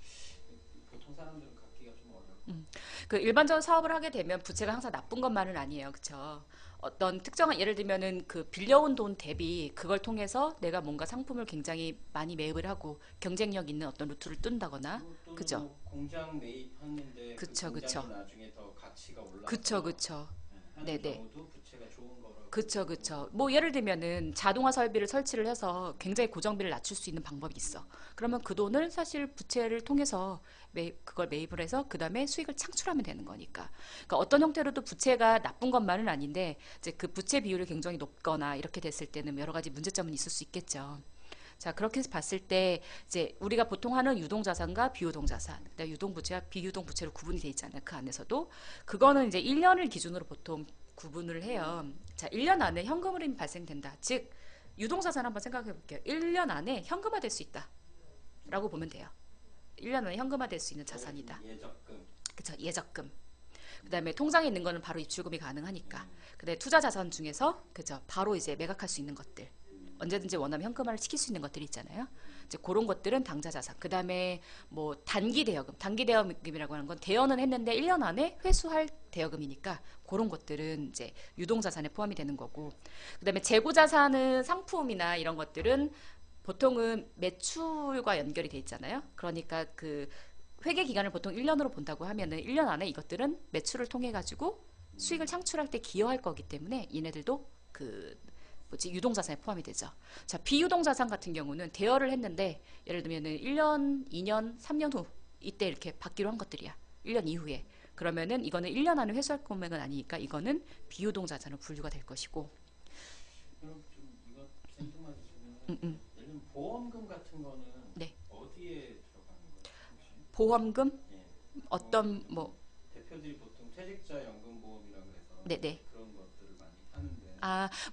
보통 사람들은 갖기가 좀 어려워. 그 일반적으로 사업을 하게 되면 부채가 항상 나쁜 것만은 아니에요. 그쵸? 어떤 특정한, 예를 들면은 그 빌려온 돈 대비 그걸 통해서 내가 뭔가 상품을 굉장히 많이 매입을 하고 경쟁력 있는 어떤 루트를 뜬다거나, 또는 그죠? 뭐 공장 매입했는데 그쵸, 그 공장이 그쵸. 나중에 더 가치가 올라서 그쵸, 그쵸. 하는 네네. 경우도 부채가 좋은 거라고. 그쵸, 그쵸. 뭐 예를 들면은 자동화 설비를 설치를 해서 굉장히 고정비를 낮출 수 있는 방법이 있어. 그러면 그 돈을 사실 부채를 통해서 그걸 매입을 해서 그 다음에 수익을 창출하면 되는 거니까. 그러니까 어떤 형태로도 부채가 나쁜 것만은 아닌데, 이제 그 부채 비율이 굉장히 높거나 이렇게 됐을 때는 여러 가지 문제점은 있을 수 있겠죠. 자, 그렇게 해서 봤을 때 이제 우리가 보통 하는 유동자산과 비유동자산, 그다음에 유동부채와 비유동부채로 구분이 돼 있잖아요. 그 안에서도 그거는 이제 1년을 기준으로 보통 구분을 해요. 자, 1년 안에 현금 흐름이 발생된다. 즉 유동자산 한번 생각해 볼게요. 1년 안에 현금화될 수 있다 라고 보면 돼요. 1년 안에 현금화될 수 있는 자산이다. 예적금. 그쵸, 예적금. 그 다음에 통장에 있는 거는 바로 입출금이 가능하니까. 그다음에 투자 자산 중에서 그죠, 바로 이제 매각할 수 있는 것들, 언제든지 원하면 현금화를 시킬 수 있는 것들이 있잖아요. 이제 그런 것들은 당좌 자산. 그 다음에 뭐 단기 대여금, 단기 대여금이라고 하는 건 대여는 했는데 1년 안에 회수할 대여금이니까 그런 것들은 이제 유동 자산에 포함이 되는 거고. 그 다음에 재고 자산은 상품이나 이런 것들은 보통은 매출과 연결이 돼 있잖아요. 그러니까 그 회계 기간을 보통 1년으로 본다고 하면은 1년 안에 이것들은 매출을 통해 가지고 수익을 창출할 때 기여할 거기 때문에 얘네들도 그 유동자산에 포함이 되죠. 자, 비유동자산 같은 경우는 대여를 했는데 예를 들면은 1년, 2년, 3년 후 이때 이렇게 받기로 한 것들이야. 1년 이후에. 그러면은 이거는 1년 안에 회수할 금액은 아니니까 이거는 비유동자산으로 분류가 될 것이고. 그럼 좀 이거 생뚱맞으시면 예를 들면 보험금 같은 거는 네. 어디에 들어가는 거예요? 혹시? 보험금? 예. 어떤 뭐 대표들이 보통 퇴직자 연금 보험이라고 해서 네네. 그런 것들을 많이 하는데.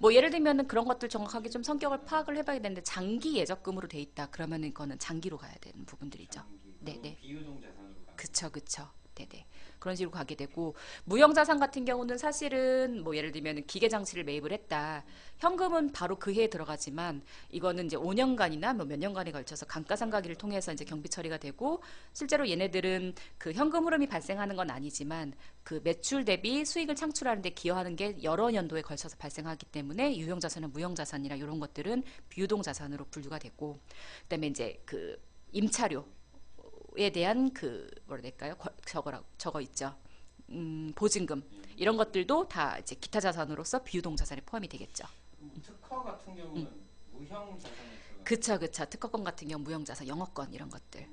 뭐 예를 들면은 그런 것들 정확하게 좀 성격을 파악을 해봐야 되는데, 장기 예적금으로 돼 있다 그러면은 이거는 장기로 가야 되는 부분들이죠. 장기. 네네. 비유동 자산으로 가는. 그쵸, 그쵸. 네네. 그런 식으로 가게 되고, 무형자산 같은 경우는 사실은 뭐 예를 들면 기계 장치를 매입을 했다. 현금은 바로 그 해에 들어가지만 이거는 이제 5년간이나 뭐 몇 년간에 걸쳐서 감가상각위를 통해서 이제 경비 처리가 되고, 실제로 얘네들은 그 현금 흐름이 발생하는 건 아니지만 그 매출 대비 수익을 창출하는 데 기여하는 게 여러 연도에 걸쳐서 발생하기 때문에 유형자산은 무형자산이나 이런 것들은 비유동자산으로 분류가 되고, 그다음에 이제 그 임차료 에 대한 그 뭐라 해야 될까요? 저거 있죠. 보증금 이런 것들도 다 이제 기타 자산으로서 비유동 자산에 포함이 되겠죠. 특허 같은 경우는 무형 자산에 들어가는. 그쵸, 그쵸. 특허권 같은 경우 무형 자산, 영어권 이런 것들.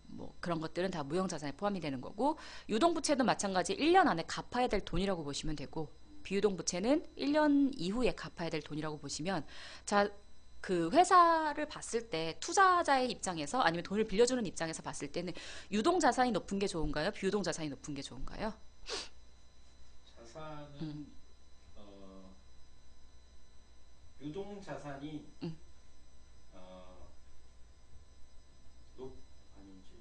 뭐 그런 것들은 다 무형 자산에 포함이 되는 거고, 유동부채도 마찬가지 1년 안에 갚아야 될 돈이라고 보시면 되고, 비유동 부채는 1년 이후에 갚아야 될 돈이라고 보시면 자, 그 회사를 봤을 때 투자자의 입장에서 아니면 돈을 빌려주는 입장에서 봤을 때는 유동 자산이 높은 게 좋은가요? 비유동 자산이 높은 게 좋은가요? 자산은 유동 자산이 어, 높 아닌지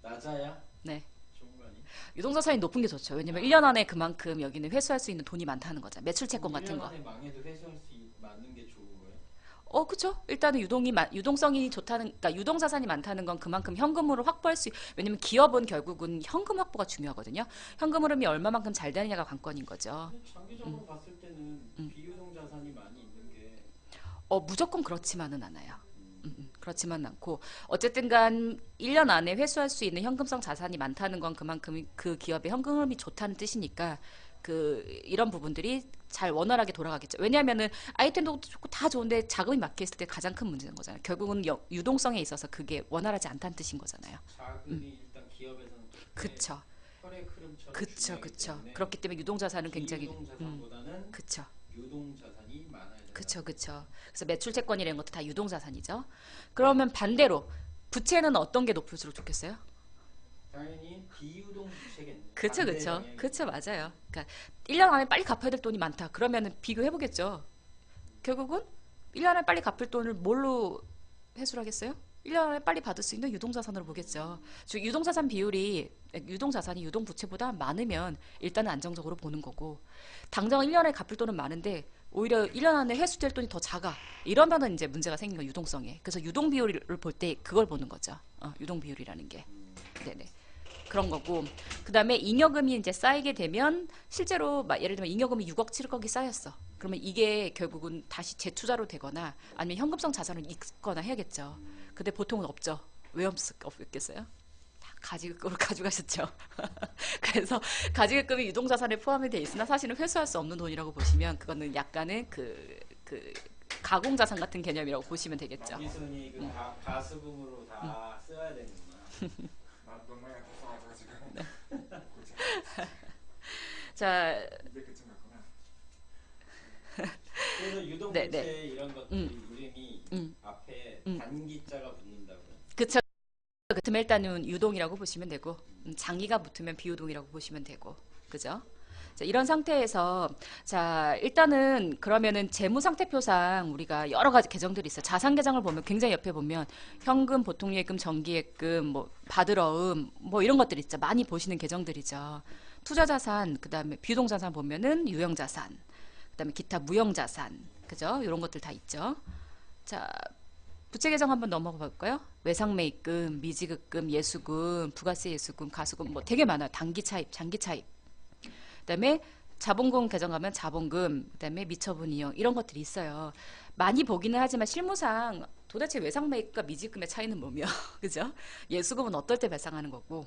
낮아야 네. 좋은 거 아니? 유동 자산이 높은 게 좋죠. 왜냐면 1년 안에 그만큼 여기는 회수할 수 있는 돈이 많다는 거죠. 매출 채권 같은 1년 거. 안에 망해도 회수할 수 맞는 게 좋은 거예요? 그쵸. 일단은 유동성이 좋다는, 그러니까 유동 자산이 많다는 건 그만큼 현금으로 확보할 왜냐면 기업은 결국은 현금 확보가 중요하거든요. 현금 흐름이 얼마만큼 잘 되느냐가 관건인 거죠. 근데 장기적으로 봤을 때는 비유동 자산이 많이 있는 게 무조건 그렇지만은 않아요. 그렇지만 않고 어쨌든 간 1년 안에 회수할 수 있는 현금성 자산이 많다는 건 그만큼 그 기업의 현금 흐름이 좋다는 뜻이니까 이런 부분들이 잘 원활하게 돌아가겠죠. 왜냐하면은 아이템도 좋고 다 좋은데 자금이 막혀 있을 때 가장 큰 문제인 거잖아요. 결국은 유동성에 있어서 그게 원활하지 않다는 뜻인 거잖아요. 자금이 일단 기업에서는 그쵸. 혈액 흐름처럼 그쵸, 중요하기 그쵸. 때문에 그렇기 때문에 유동 자산은 굉장히 비유동 자산보다는 그쵸. 유동 자산이 많아야 된다. 그쵸, 그쵸. 그래서 매출 채권이라는 것도 다 유동 자산이죠. 그러면 반대로 부채는 어떤 게 높을수록 좋겠어요? 당연히 비유동 부채겠네. 그쵸, 반대 그쵸. 방향이. 그쵸, 맞아요. 그러니까 1년 안에 빨리 갚아야 될 돈이 많다. 그러면은 비교해보겠죠. 결국은 1년 안에 빨리 갚을 돈을 뭘로 회수를 하겠어요? 1년 안에 빨리 받을 수 있는 유동자산으로 보겠죠. 즉, 유동자산 비율이, 유동자산이 유동부채보다 많으면 일단은 안정적으로 보는 거고, 당장 1년에 갚을 돈은 많은데, 오히려 1년 안에 회수될 돈이 더 작아. 이러면은 이제 문제가 생긴 거 유동성에. 그래서 유동 비율을 볼 때 그걸 보는 거죠. 유동 비율이라는 게. 네네. 그런 거고. 그 다음에 잉여금이 이제 쌓이게 되면 실제로 예를 들면 잉여금이 6억, 7억이 쌓였어. 그러면 이게 결국은 다시 재투자로 되거나 아니면 현금성 자산을 잇거나 해야겠죠. 근데 보통은 없죠. 왜 없겠어요? 다 가지급으로 가져가셨죠. 그래서 가지급금이 유동자산에 포함이 돼 있으나 사실은 회수할 수 없는 돈이라고 보시면 그거는 약간의 가공자산 같은 개념이라고 보시면 되겠죠. 이순이 가수금으로 다 써야 되는구나. 난 너무 같아서 지금 고쳐. 자, 이제 그쯤 갔구나. 그래서 유동 네, 부채 네. 이런 것들 이름이 앞에 단기자가 붙는다고요. 그쵸. 붙으면 일단은 유동이라고 보시면 되고 장기가 붙으면 비유동이라고 보시면 되고 그죠? 자, 이런 상태에서 자 일단은 그러면은 재무상태표상 우리가 여러 가지 계정들이 있어요. 자산 계정을 보면 굉장히 옆에 보면 현금, 보통예금, 정기예금, 뭐 바들어음 뭐 이런 것들 있죠. 많이 보시는 계정들이죠. 투자자산 그다음에 비유동자산 보면은 유형자산 그다음에 기타 무형자산 그죠? 이런 것들 다 있죠. 자 부채 계정 한번 넘어가 볼까요? 외상매입금, 미지급금, 예수금, 부가세 예수금, 가수금 뭐 되게 많아요. 단기 차입, 장기 차입. 그다음에 자본금 계정 가면 자본금, 그다음에 미처분 이용 이런 것들이 있어요. 많이 보기는 하지만 실무상 도대체 외상매입과 미지급금의 차이는 뭐며, 그죠? 예수금은 어떨 때 발생하는 거고,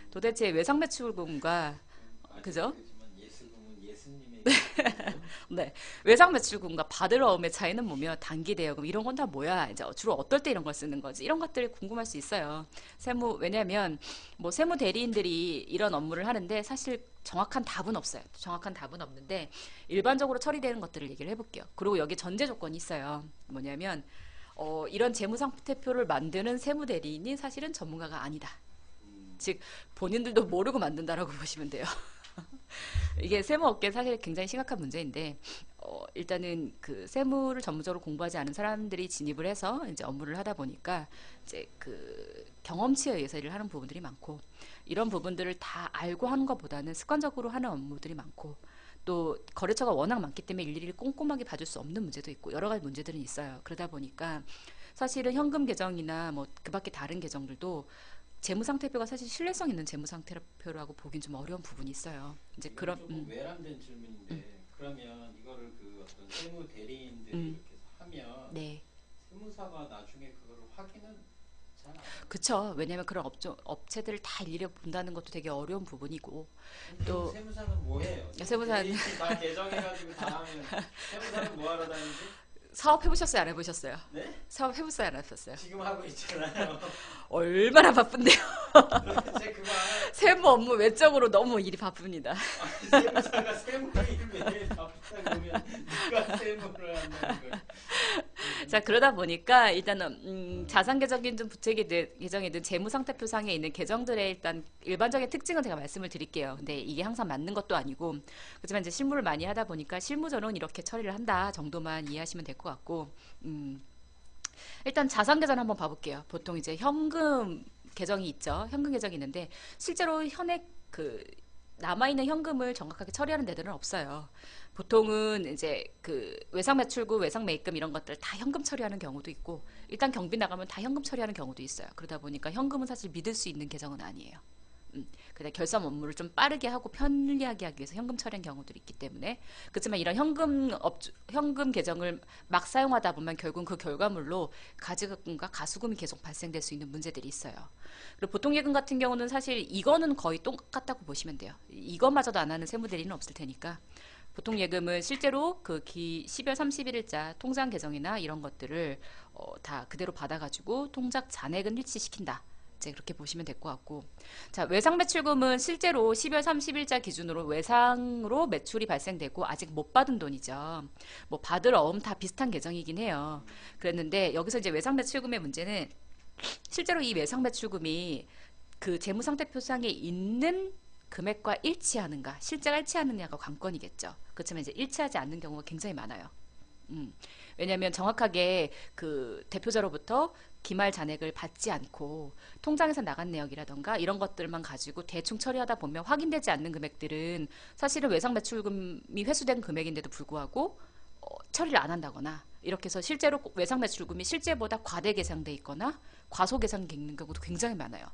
도대체 외상매출금과 그죠? 그렇지만 예수금은 예수님의 네. 외상매출금과 받으러움의 차이는 뭐며 단기 대여금 이런 건 다 뭐야? 이제 주로 어떨 때 이런 걸 쓰는 거지? 이런 것들이 궁금할 수 있어요. 왜냐면 뭐 세무 대리인들이 이런 업무를 하는데 사실 정확한 답은 없어요. 정확한 답은 없는데 일반적으로 처리되는 것들을 얘기를 해볼게요. 그리고 여기 전제 조건이 있어요. 뭐냐면 이런 재무상태표를 만드는 세무 대리인이 사실은 전문가가 아니다. 즉 본인들도 모르고 만든다라고 보시면 돼요. 이게 세무업계 사실 굉장히 심각한 문제인데 일단은 그 세무를 전문적으로 공부하지 않은 사람들이 진입을 해서 이제 업무를 하다 보니까 이제 그 경험치에 의해서 일을 하는 부분들이 많고 이런 부분들을 다 알고 하는 것보다는 습관적으로 하는 업무들이 많고 또 거래처가 워낙 많기 때문에 일일이 꼼꼼하게 봐줄 수 없는 문제도 있고 여러 가지 문제들은 있어요. 그러다 보니까 사실은 현금 계정이나 뭐 그밖에 다른 계정들도 재무상태표가 사실 신뢰성 있는 재무상태표라고 보긴 좀 어려운 부분이 있어요. 이제 그런 조금 외람된 질문인데 그러면 이거를 그 어떤 세무 대리인들이 이렇게 하면 네. 세무사가 나중에 그거를 확인은 잘 안 해요. 그쵸. 왜냐면 그런 업체들을 다 일일이 본다는 것도 되게 어려운 부분이고 또 세무사는 뭐 해요? 세무사는 대리인이 다 개정해가지고 다 하면 세무사는 뭐 하러 다니지? 사업 해보셨어요? 안 해보셨어요? 네? 사업 해보셨어요? 안 해보셨어요? 지금 하고 있잖아요. 얼마나 바쁜데요? 도대체 그거 안 세무 업무 외적으로 너무 일이 바쁩니다. 세무사가 세무를 매일 바쁘다 그러면 누가 세무를 한다는 거예요. 자, 그러다 보니까 일단은 자산 계정이든 부채 계정이든 재무 상태표상에 있는 계정들의 일단 일반적인 특징은 제가 말씀을 드릴게요. 근데 이게 항상 맞는 것도 아니고, 그렇지만 이제 실무를 많이 하다 보니까 실무적으로는 이렇게 처리를 한다 정도만 이해하시면 될 것 같고, 일단 자산 계정 한번 봐볼게요. 보통 이제 현금 계정이 있죠. 현금 계정이 있는데 실제로 현액 그 남아있는 현금을 정확하게 처리하는 데들은 없어요. 보통은 이제 그 외상 매출구, 외상 매입금 이런 것들 다 현금 처리하는 경우도 있고, 일단 경비 나가면 다 현금 처리하는 경우도 있어요. 그러다 보니까 현금은 사실 믿을 수 있는 계정은 아니에요. 근데 결산 업무를 좀 빠르게 하고 편리하게 하기 위해서 현금 처리한 경우들이 있기 때문에, 그렇지만 이런 현금 계정을 막 사용하다 보면 결국 그 결과물로 가지급금과 가수금이 계속 발생될 수 있는 문제들이 있어요. 그리고 보통 예금 같은 경우는 사실 이거는 거의 똑같다고 보시면 돼요. 이것마저도 안 하는 세무대리는 없을 테니까. 보통 예금은 실제로 그 12월 31일자 통장 계정이나 이런 것들을 다 그대로 받아가지고 통장 잔액은 일치시킨다. 이제 그렇게 보시면 될 것 같고, 자, 외상 매출금은 실제로 12월 30일자 기준으로 외상으로 매출이 발생되고 아직 못 받은 돈이죠. 뭐 받을 어음 다 비슷한 계정이긴 해요. 그랬는데 여기서 이제 외상 매출금의 문제는 실제로 이 외상 매출금이 그 재무상태표상에 있는 금액과 일치하는가, 실제가 일치하느냐가 관건이겠죠. 그렇지만 이제 일치하지 않는 경우가 굉장히 많아요. 왜냐하면 정확하게 그 대표자로부터 기말 잔액을 받지 않고 통장에서 나간 내역이라던가 이런 것들만 가지고 대충 처리하다 보면 확인되지 않는 금액들은 사실은 외상 매출금이 회수된 금액인데도 불구하고 처리를 안 한다거나, 이렇게 해서 실제로 외상 매출금이 실제보다 과대 계산돼 있거나 과소 계산돼 있는 경우도 굉장히 많아요.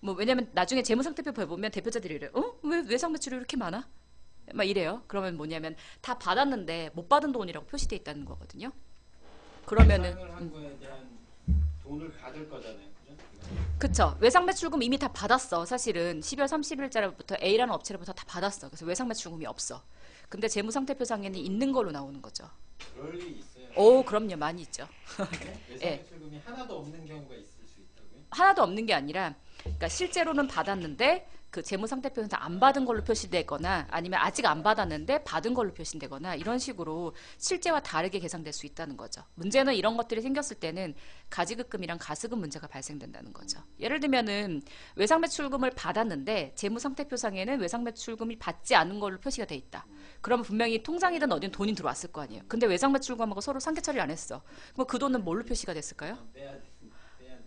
뭐 왜냐면 나중에 재무상태표 보면 대표자들이 이래요. 왜 외상 매출이 이렇게 많아? 막 이래요. 그러면 뭐냐면 다 받았는데 못 받은 돈이라고 표시돼 있다는 거거든요. 그러면은 외상을 한 거에 대한 돈을 받을 거잖아요. 그죠? 그쵸. 외상 매출금 이미 다 받았어. 사실은 12월 30일자로부터 A라는 업체로부터 다 받았어. 그래서 외상 매출금이 없어. 근데 재무상태표상에는 있는 걸로 나오는 거죠. 그럴 리 있어요. 오, 그럼요. 많이 있죠. 네? 외상 예. 매출금이 하나도 없는 경우가 있을 수 있다고요? 하나도 없는 게 아니라, 그러니까 실제로는 받았는데 그 재무상태표에서 안 받은 걸로 표시되거나, 아니면 아직 안 받았는데 받은 걸로 표시되거나, 이런 식으로 실제와 다르게 계산될 수 있다는 거죠. 문제는 이런 것들이 생겼을 때는 가지급금이랑 가수금 문제가 발생된다는 거죠. 예를 들면은 외상매출금을 받았는데 재무상태표상에는 외상매출금이 받지 않은 걸로 표시가 돼 있다. 그러면 분명히 통장이든 어딘 돈이 들어왔을 거 아니에요. 근데 외상매출금하고 서로 상계 처리를 안 했어. 그럼 그 돈은 뭘로 표시가 됐을까요? 빼야 돼. 빼야 돼.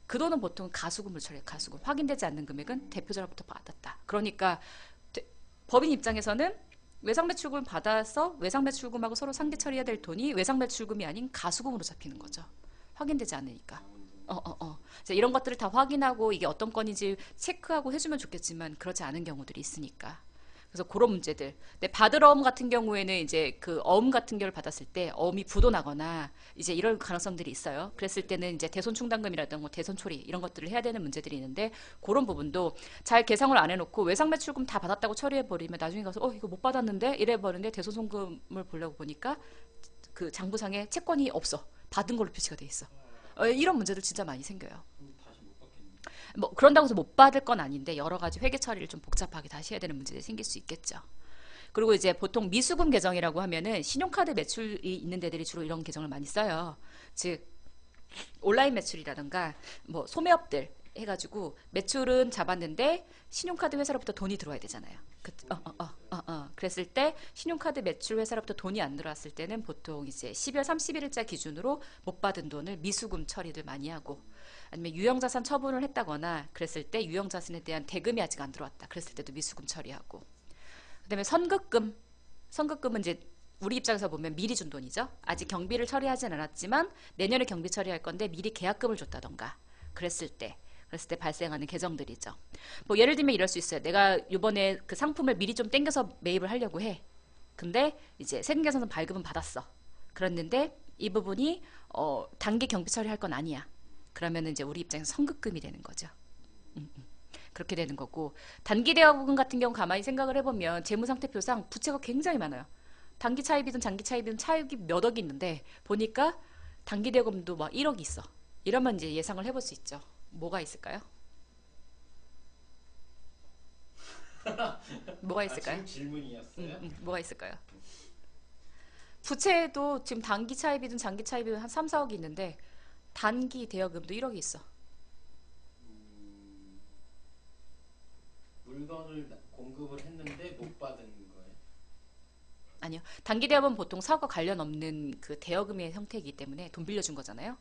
그 돈은 보통 가수금을 처리해. 가수금. 확인되지 않는 금액은 대표자로부터 받았다. 그러니까 법인 입장에서는 외상매출금을 받아서 외상매출금하고 서로 상계 처리해야 될 돈이 외상매출금이 아닌 가수금으로 잡히는 거죠. 확인되지 않으니까. 자, 이런 것들을 다 확인하고 이게 어떤 건인지 체크하고 해주면 좋겠지만 그렇지 않은 경우들이 있으니까. 그래서 그런 문제들. 근데 받을 어음 같은 경우에는 이제 그 어음 같은 경우를 받았을 때 어음이 부도나거나 이제 이럴 가능성들이 있어요. 그랬을 때는 이제 대손 충당금이라든가 대손 처리 이런 것들을 해야 되는 문제들이 있는데, 그런 부분도 잘 계상을 안 해놓고 외상 매출금 다 받았다고 처리해버리면 나중에 가서 이거 못 받았는데 이래버리는데 대손 송금을 보려고 보니까 그 장부상에 채권이 없어. 받은 걸로 표시가 돼 있어. 이런 문제들 진짜 많이 생겨요. 그럼 다시 못 받겠네. 뭐 그런다고 해서 못 받을 건 아닌데 여러 가지 회계 처리를 좀 복잡하게 다시 해야 되는 문제들이 생길 수 있겠죠. 그리고 이제 보통 미수금 계정이라고 하면은 신용카드 매출이 있는 데들이 주로 이런 계정을 많이 써요. 즉 온라인 매출이라든가 뭐 소매업들 해가지고 매출은 잡았는데 신용카드 회사로부터 돈이 들어와야 되잖아요. 그랬을 때 신용카드 매출 회사로부터 돈이 안 들어왔을 때는 보통 이제 12월 31일자 기준으로 못 받은 돈을 미수금 처리를 많이 하고, 아니면 유형자산 처분을 했다거나 그랬을 때 유형자산에 대한 대금이 아직 안 들어왔다. 그랬을 때도 미수금 처리하고, 그다음에 선급금은 이제 우리 입장에서 보면 미리 준 돈이죠. 아직 경비를 처리하진 않았지만 내년에 경비 처리할 건데 미리 계약금을 줬다던가 그랬을 때 발생하는 계정들이죠. 뭐 예를 들면 이럴 수 있어요. 내가 이번에 그 상품을 미리 좀 땡겨서 매입을 하려고 해. 근데 이제 세금계산서 발급은 받았어. 그랬는데 이 부분이 단기 경비 처리할 건 아니야. 그러면은 이제 우리 입장에서 선급금이 되는 거죠. 그렇게 되는 거고, 단기 대여금 같은 경우 가만히 생각을 해보면 재무상태표상 부채가 굉장히 많아요. 단기 차입이든 장기 차입이든 차익이 몇 억이 있는데 보니까 단기 대금도 막 1억이 있어. 이러면 이제 예상을 해볼 수 있죠. 뭐가 있을까요? 뭐가 있을까요? 지금 질문이었어요? 뭐가 있을까요? 부채도 지금 단기 차입이든 장기 차입이든 한 3, 4억이 있는데 단기 대여금도 1억이 있어. 물건을 공급을 했는데 못 받은 거예요? 아니요. 단기 대여금은 보통 사업과 관련 없는 그 대여금의 형태이기 때문에 돈 빌려준 거잖아요.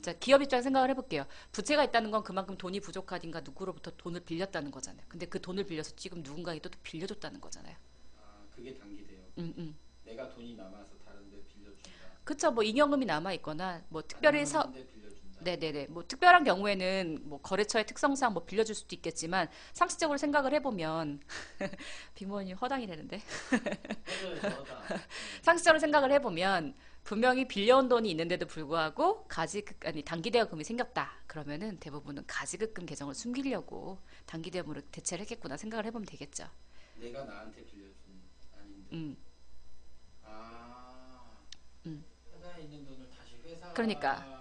자, 기업 입장에서 생각을 해볼게요. 부채가 있다는 건 그만큼 돈이 부족하든가 누구로부터 돈을 빌렸다는 거잖아요. 근데 그 돈을 빌려서 지금 누군가에게 또 빌려줬다는 거잖아요. 아, 그게 단기대요. 내가 돈이 남아서 다른데 빌려준다. 그쵸. 뭐 잉여금이 남아 있거나 뭐 특별히 데 빌려준다. 네네네. 뭐 특별한 경우에는 뭐 거래처의 특성상 뭐 빌려줄 수도 있겠지만 상식적으로 생각을 해보면 빅모님 허당이라는데 해줘요, 저다. 상식적으로 생각을 해보면 분명히 빌려온 돈이 있는데도 불구하고 아니 단기대여금이 생겼다. 그러면은 대부분은 가지급금 계정을 숨기려고 단기대여금으로 대체를 했겠구나 생각을 해보면 되겠죠. 내가 나한테 빌려준 아닌데. 음. 아, 음. 회사에 있는 돈을 다시 회사에게 그러니까.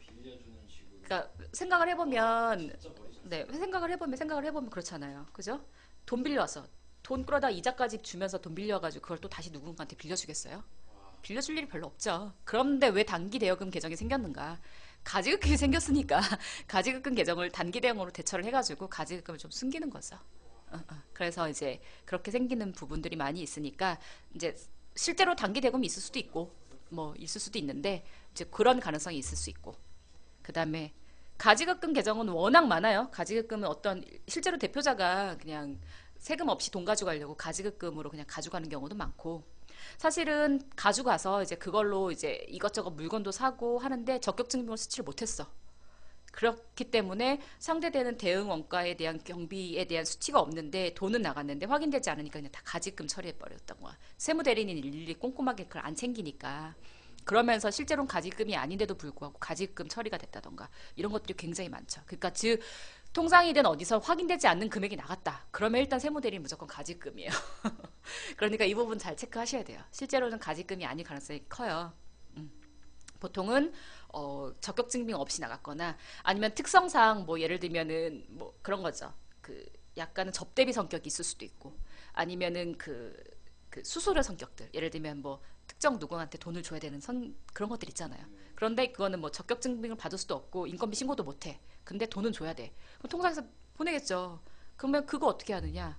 빌려주는 식으로. 그러니까 생각을 해보면 진짜 머리 잘 네, 생각을 해보면 그렇잖아요. 그죠? 돈 빌려서 돈 끌어다 이자까지 주면서 돈 빌려가지고 그걸 또 다시 누군가한테 빌려주겠어요? 빌려줄 일이 별로 없죠. 그런데 왜 단기 대여금 계정이 생겼는가? 가지급금이 생겼으니까 가지급금 계정을 단기 대여금으로 대처를 해가지고 가지급금을 좀 숨기는 거죠. 그래서 이제 그렇게 생기는 부분들이 많이 있으니까 이제 실제로 단기 대금이 있을 수도 있고 뭐 있을 수도 있는데 이제 그런 가능성이 있을 수 있고 그 다음에 가지급금 계정은 워낙 많아요. 가지급금은 어떤 실제로 대표자가 그냥 세금 없이 돈 가져가려고 가지급금으로 그냥 가져가는 경우도 많고 사실은 가져가서 이제 그걸로 이제 이것저것 물건도 사고 하는데 적격 증빙을 수치를 못했어. 그렇기 때문에 상대되는 대응 원가에 대한 경비에 대한 수치가 없는데 돈은 나갔는데 확인되지 않으니까 그냥 다 가지금 처리해 버렸던 거야. 세무대리인이 일일이 꼼꼼하게 그걸 안 챙기니까. 그러면서 실제로는 가지금이 아닌데도 불구하고 가지금 처리가 됐다던가 이런 것들이 굉장히 많죠. 그러니까 즉 통장이든 어디서 확인되지 않는 금액이 나갔다. 그러면 일단 세무대리인 무조건 가지금이에요. 그러니까 이 부분 잘 체크하셔야 돼요. 실제로는 가지금이 아닐 가능성이 커요. 보통은 적격 증빙 없이 나갔거나 아니면 특성상 뭐 예를 들면은 뭐 그런 거죠. 그 약간은 접대비 성격이 있을 수도 있고 아니면은 그 수수료 성격들 예를 들면 뭐 특정 누구한테 돈을 줘야 되는 그런 것들 있잖아요. 그런데 그거는 뭐 적격 증빙을 받을 수도 없고 인건비 신고도 못해. 근데 돈은 줘야 돼. 그럼 통장에서 보내겠죠. 그러면 그거 어떻게 하느냐?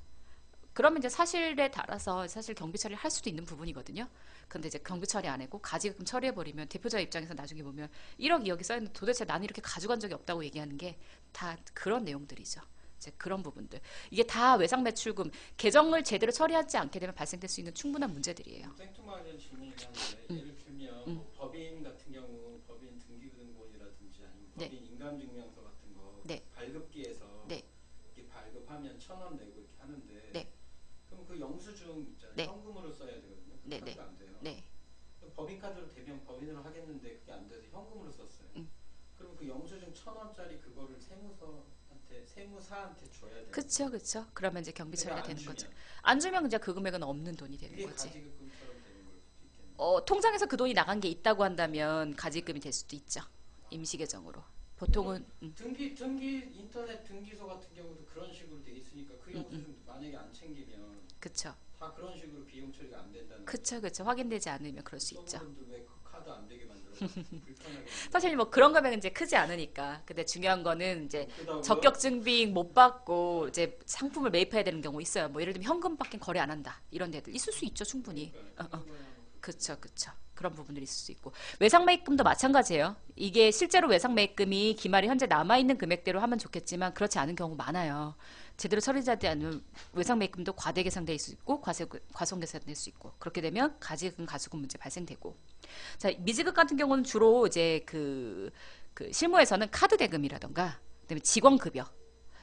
그러면 이제 사실에 따라서 사실 경비 처리를 할 수도 있는 부분이거든요. 근데 이제 경비 처리 안 하고 가지금 처리해버리면 대표자 입장에서 나중에 보면 1억, 2억이 쌓였는데 도대체 나는 이렇게 가져간 적이 없다고 얘기하는 게 다 그런 내용들이죠. 이제 그런 부분들. 이게 다 외상 매출금 계정을 제대로 처리하지 않게 되면 발생될 수 있는 충분한 문제들이에요. 생뚱맞은 질문이긴 한데 예를 들면 뭐 법인 같은 경우 법인 등기부등본이라든지 아니면 네. 법인 인감증명서 같은 거 네. 발급기에서 네. 이렇게 발급하면 1,000원 내고 이렇게 하는데 네. 그럼 그 영수증 있잖아요. 네. 현금으로 써야 되거든요. 네, 네. 카드가 안 돼요. 네. 법인카드로 대면 법인으로 하겠는데 그게 안 돼서 현금으로 썼어요. 그럼 그 영수증 1,000원짜리 그거를 세무사한테 줘야 돼요. 그쵸, 그쵸. 그러면 이제 경비 처리가 안 되는 주면 거죠. 안 주면 이제 그 금액은 없는 돈이 되는 그게 거지. 가지급금처럼 되는 걸 수도 있겠네요. 통장에서 그 돈이 나간 게 있다고 한다면 가지급금이 될 수도 있죠. 임시계정으로. 보통은 등기 인터넷 등기소 같은 경우도 그런 식으로 돼 있으니까 그 영수증 만약에 안 챙기면 그쵸. 다 그런 식으로 비용 처리가 안 된다는 그쵸, 그쵸. 확인되지 않으면 그럴 수 있죠. 분들 왜 카드 안 되게 만들어 불편하게 사실 뭐 그런 금액은 이제 크지 않으니까. 근데 중요한 거는 이제 크다고요? 적격 증빙 못 받고 이제 상품을 매입해야 되는 경우 있어요. 뭐 예를 들면 현금밖에 거래 안 한다. 이런 데들 있을 수 있죠, 충분히. 그쵸, 그쵸. 그런 부분들이 있을 수 있고. 외상매입금도 마찬가지예요. 이게 실제로 외상매입금이 기말이 현재 남아있는 금액대로 하면 좋겠지만 그렇지 않은 경우 많아요. 제대로 처리되지 않으면 외상매입금도 과대계산될 수 있고 과손계산될 수 있고 그렇게 되면 가지금 가수금 문제 발생되고 자 미지급 같은 경우는 주로 이제 그 실무에서는 카드 대금이라던가 그다음에 직원급여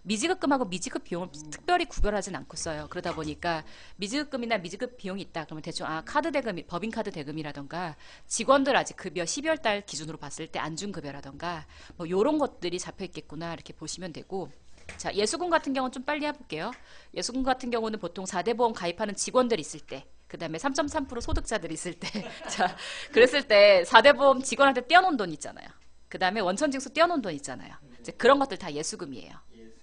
미지급금하고 미지급 비용을 특별히 구별하진 않고 써요. 그러다 보니까 미지급금이나 미지급 비용이 있다. 그러면 대충 카드 대금, 법인카드 대금이라던가 직원들 아직 급여 12월 달 기준으로 봤을 때 안준 급여라던가 뭐 요런 것들이 잡혀 있겠구나 이렇게 보시면 되고 자 예수금 같은 경우는 좀 빨리 해볼게요. 예수금 같은 경우는 보통 4대 보험 가입하는 직원들 있을 때 그다음에 3.3% 소득자들이 있을 때, 자, 그랬을 때 4대 보험 직원한테 떼어놓은 돈 있잖아요. 그다음에 원천징수 떼어놓은 돈 있잖아요. 이제 그런 것들 다 예수금이에요.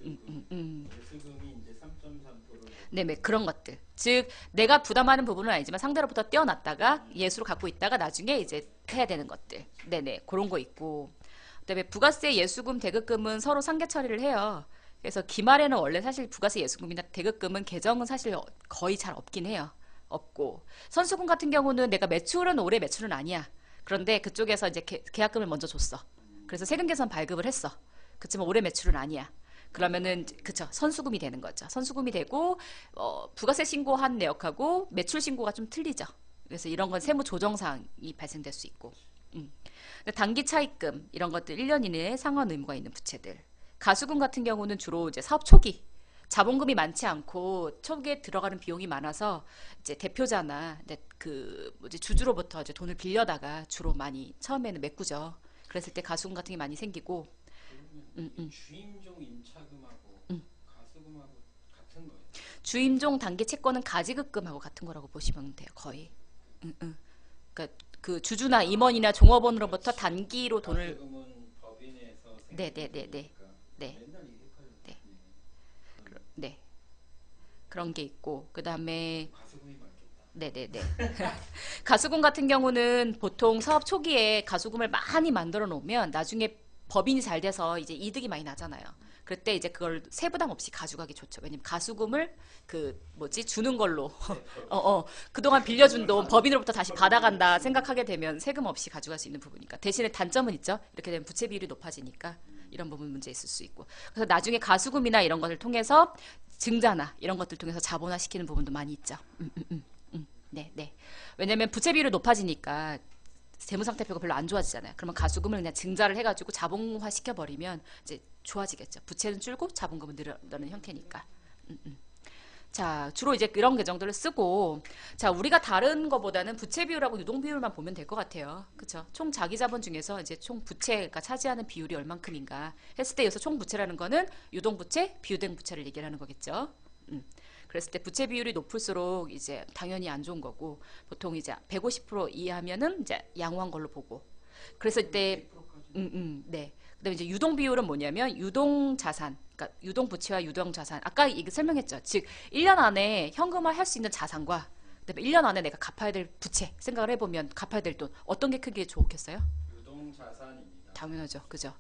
예수금이 이제 3.3%. 네네, 그런 것들. 즉 내가 부담하는 부분은 아니지만 상대로부터 떼어놨다가 예수로 갖고 있다가 나중에 이제 해야 되는 것들. 네네, 그런 거 있고. 그다음에 부가세, 예수금, 대급금은 서로 상계 처리를 해요. 그래서 기말에는 원래 사실 부가세, 예수금이나 대급금은 계정은 사실 거의 잘 없긴 해요. 없고 선수금 같은 경우는 내가 매출은 올해 매출은 아니야. 그런데 그쪽에서 이제 계약금을 먼저 줬어. 그래서 세금 계산 발급을 했어. 그렇지만 올해 매출은 아니야. 그러면은 그쵸, 선수금이 되는 거죠. 선수금이 되고 부가세 신고한 내역하고 매출 신고가 좀 틀리죠. 그래서 이런 건 세무 조정 사항이 발생될 수 있고. 근데 단기 차입금 이런 것들 1년 이내에 상환 의무가 있는 부채들. 가수금 같은 경우는 주로 이제 사업 초기 자본금이 많지 않고 초기에 들어가는 비용이 많아서 이제 대표자나 그 뭐지 주주로부터 이제 돈을 빌려다가 주로 많이 처음에는 메꾸죠. 그랬을 때 가수금 같은 게 많이 생기고. 주임종 임차금하고 가수금하고 같은 거예요. 주임종 단기 채권은 가지급금하고 같은 거라고 보시면 돼요. 거의. 그러니까 그 주주나 임원이나 종업원으로부터 단기로 돈을. 가수금은 법인에서 네네네네. 네. 맨날 이게 헷갈려. 네. 그런 게 있고 그다음에 가수금이 많겠다. 네네네. 가수금 같은 경우는 보통 사업 초기에 가수금을 많이 만들어 놓으면 나중에 법인이 잘 돼서 이제 이득이 많이 나잖아요. 그때 이제 그걸 세부담 없이 가져가기 좋죠. 왜냐면 가수금을 그 뭐지 주는 걸로 그동안 빌려준 돈 법인으로부터 다시 받아간다 생각하게 되면 세금 없이 가져갈 수 있는 부분이니까. 대신에 단점은 있죠. 이렇게 되면 부채 비율이 높아지니까 이런 부분 문제 있을 수 있고. 그래서 나중에 가수금이나 이런 것을 통해서 증자나 이런 것들 통해서 자본화 시키는 부분도 많이 있죠. 네, 네. 왜냐면 부채 비율이 높아지니까 재무상태표가 별로 안 좋아지잖아요. 그러면 가수금을 그냥 증자를 해가지고 자본화 시켜버리면 이제 좋아지겠죠. 부채는 줄고 자본금은 늘어나는 형태니까. 자, 주로 이제 이런 계정들을 쓰고, 자, 우리가 다른 거보다는 부채 비율하고 유동 비율만 보면 될 것 같아요. 그쵸? 총 자기 자본 중에서 이제 총 부채가 차지하는 비율이 얼만큼인가 했을 때 여기서 총 부채라는 거는 유동 부채, 비유된 부채를 얘기하는 거겠죠. 그랬을 때 부채 비율이 높을수록 이제 당연히 안 좋은 거고, 보통 이제 150% 이하면은 이제 양호한 걸로 보고. 그래서 때 네. 그다음에 이제 유동 비율은 뭐냐면 유동 자산, 그러니까 유동 부채와 유동 자산. 아까 이거 설명했죠. 즉 1년 안에 현금화 할 수 있는 자산과 그다음에 1년 안에 내가 갚아야 될 부채 생각을 해보면 갚아야 될 돈 어떤 게 크게 좋겠어요? 유동 자산입니다. 당연하죠. 그죠?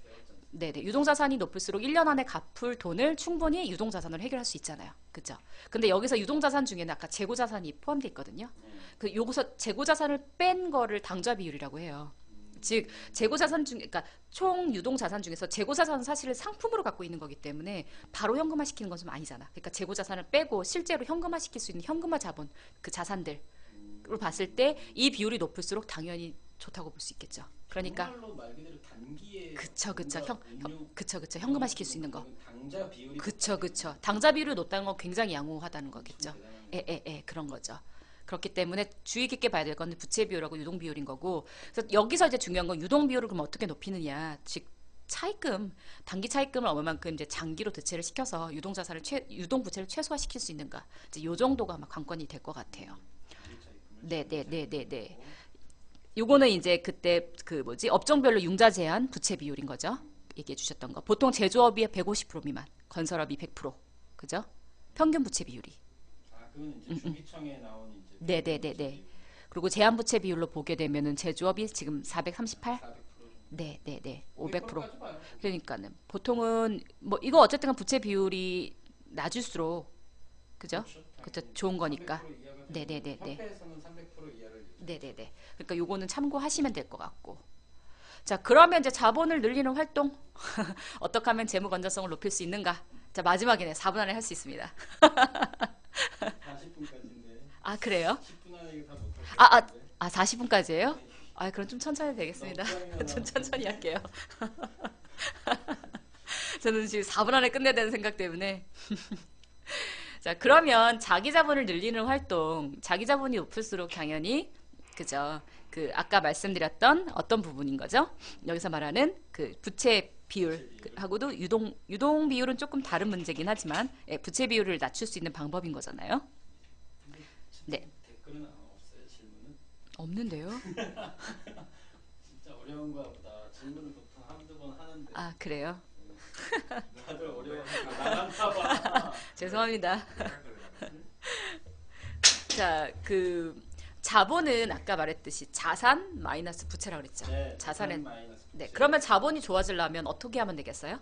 네네. 유동자산이 높을수록 1년 안에 갚을 돈을 충분히 유동자산으로 해결할 수 있잖아요. 그죠? 근데 여기서 유동자산 중에는 아까 재고자산이 포함되어 있거든요. 그 여기서 재고자산을 뺀 거를 당좌 비율이라고 해요. 즉 재고자산 중, 그러니까 총 유동자산 중에서 재고자산은 사실은 상품으로 갖고 있는 거기 때문에 바로 현금화 시키는 건 좀 아니잖아. 그러니까 재고자산을 빼고 실제로 현금화 시킬 수 있는 현금화 자본, 그 자산들을 봤을 때 이 비율이 높을수록 당연히 좋다고 볼 수 있겠죠. 그러니까 정말로 말 그대로 단기에 그쵸 그쵸 현금화 시킬 수 있는 거. 당자 비율이 그쵸 당자 비율이 높다는 건 굉장히 양호하다는 거겠죠. 그런 거죠. 그렇기 때문에 주의 깊게 봐야 될 건 부채 비율하고 유동 비율인 거고. 그래서 여기서 이제 중요한 건 유동 비율을 그럼 어떻게 높이느냐. 즉 차입금, 단기 차입금을 얼마만큼 이제 장기로 대체를 시켜서 유동 자산을 유동 부채를 최소화시킬 수 있는가. 이제 요 정도가 아마 관건이 될 것 같아요. 네. 요거는 이제 그때 그 뭐지 업종별로 융자 제한 부채 비율인 거죠. 얘기해 주셨던 거. 보통 제조업이 150% 미만, 건설업이 100%. 그죠? 평균 부채 비율이. 그건 이제 주기청에 나온 이제 네네네네. 그리고 제한 부채 비율로 보게 되면은 제조업이 지금 438? 400%. 네네네. 500%. 그러니까는 보통은 뭐 이거 어쨌든 부채 비율이 낮을수록 그죠? 그죠? 좋은 거니까. 네네네네. 협회에서는 300% 이하를 네네네. 그러니까 요거는 참고하시면 될 것 같고. 자, 그러면 이제 자본을 늘리는 활동 어떻게 하면 재무 건전성을 높일 수 있는가? 자, 마지막이네. 4분 안에 할 수 있습니다. 40분까지인데. 아, 그래요? 10분 안에 이거 다 못할 아, 것 같은데. 40분까지예요? 아, 그럼 좀 천천히 되겠습니다. 너무 좀 천천히 할게요. 저는 지금 4분 안에 끝내야 되는 생각 때문에. 자, 그러면 자기 자본을 늘리는 활동, 자기 자본이 높을수록 당연히 그죠? 그 아까 말씀드렸던 어떤 부분인 거죠? 여기서 말하는 그 부채 비율하고도 유동 비율은 조금 다른 문제긴 하지만 부채 비율을 낮출 수 있는 방법인 거잖아요. 네. 댓글은 없는데요? 진짜 어려운가 보다. 질문을 보통 한두 번 하는데 아, 그래요? 다들 어려워. 나갔나 봐. 죄송합니다. 생각들어요. 자, 그 자본은 아까 말했듯이 자산 마이너스 부채라고 그랬죠. 네, 자산은 마이너스 네, 부채. 그러면 자본이 좋아지려면 어떻게 하면 되겠어요?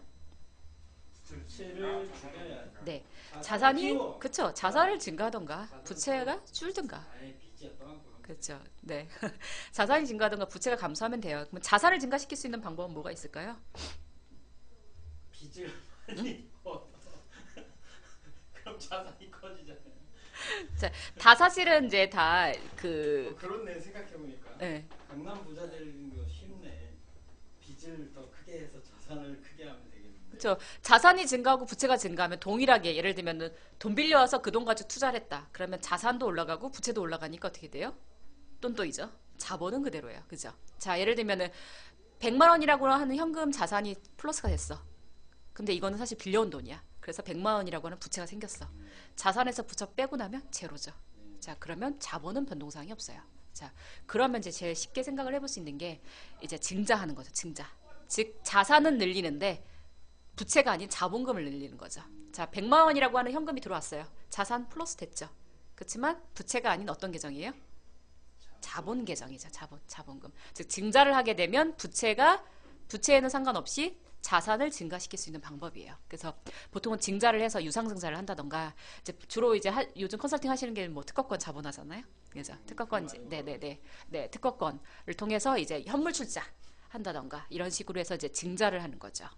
부채를 줄여야 네, 자산을 자산이 키워. 그쵸, 자산을 증가하던가 부채가 줄든가. 아예 빚이야 떠안고 하면 그렇죠. 네. 자산이 증가하던가 부채가 감소하면 돼요. 그럼 자산을 증가시킬 수 있는 방법은 뭐가 있을까요? 빚을 많이 벌어. 그럼 자산이 커지잖아요. 다 사실은 이제 다그 그렇네 생각해보니까. 네. 강남 부자 되는 거 쉽네. 빚을 더 크게 해서 자산을 크게 하면 되겠는데. 그렇죠. 자산이 증가하고 부채가 증가하면 동일하게 예를 들면은 돈 빌려와서 그 돈 가지고 투자를 했다. 그러면 자산도 올라가고 부채도 올라가니까 어떻게 돼요? 똔똔이죠. 자본은 그대로예요. 그죠? 자, 예를 들면은 100만 원이라고 하는 현금 자산이 플러스가 됐어. 근데 이거는 사실 빌려온 돈이야. 그래서 100만 원이라고 하는 부채가 생겼어. 자산에서 부채 빼고 나면 제로죠. 자, 그러면 자본은 변동사항이 없어요. 자, 그러면 이제 제일 쉽게 생각을 해볼 수 있는 게 이제 증자하는 거죠. 증자. 즉 자산은 늘리는데 부채가 아닌 자본금을 늘리는 거죠. 자, 100만 원이라고 하는 현금이 들어왔어요. 자산 플러스 됐죠. 그렇지만 부채가 아닌 어떤 계정이에요? 자본 계정이죠. 자본금. 즉 증자를 하게 되면 부채에는 상관없이 자산을 증가시킬 수 있는 방법이에요. 그래서 보통은 증자를 해서 유상증자를 한다던가 이제 주로 이제 요즘 컨설팅 하시는 게 뭐 특허권 자본하잖아요. 그죠? 특허권 네, 특허권을 통해서 이제 현물 출자 한다던가 이런 식으로 해서 이제 증자를 하는 거죠.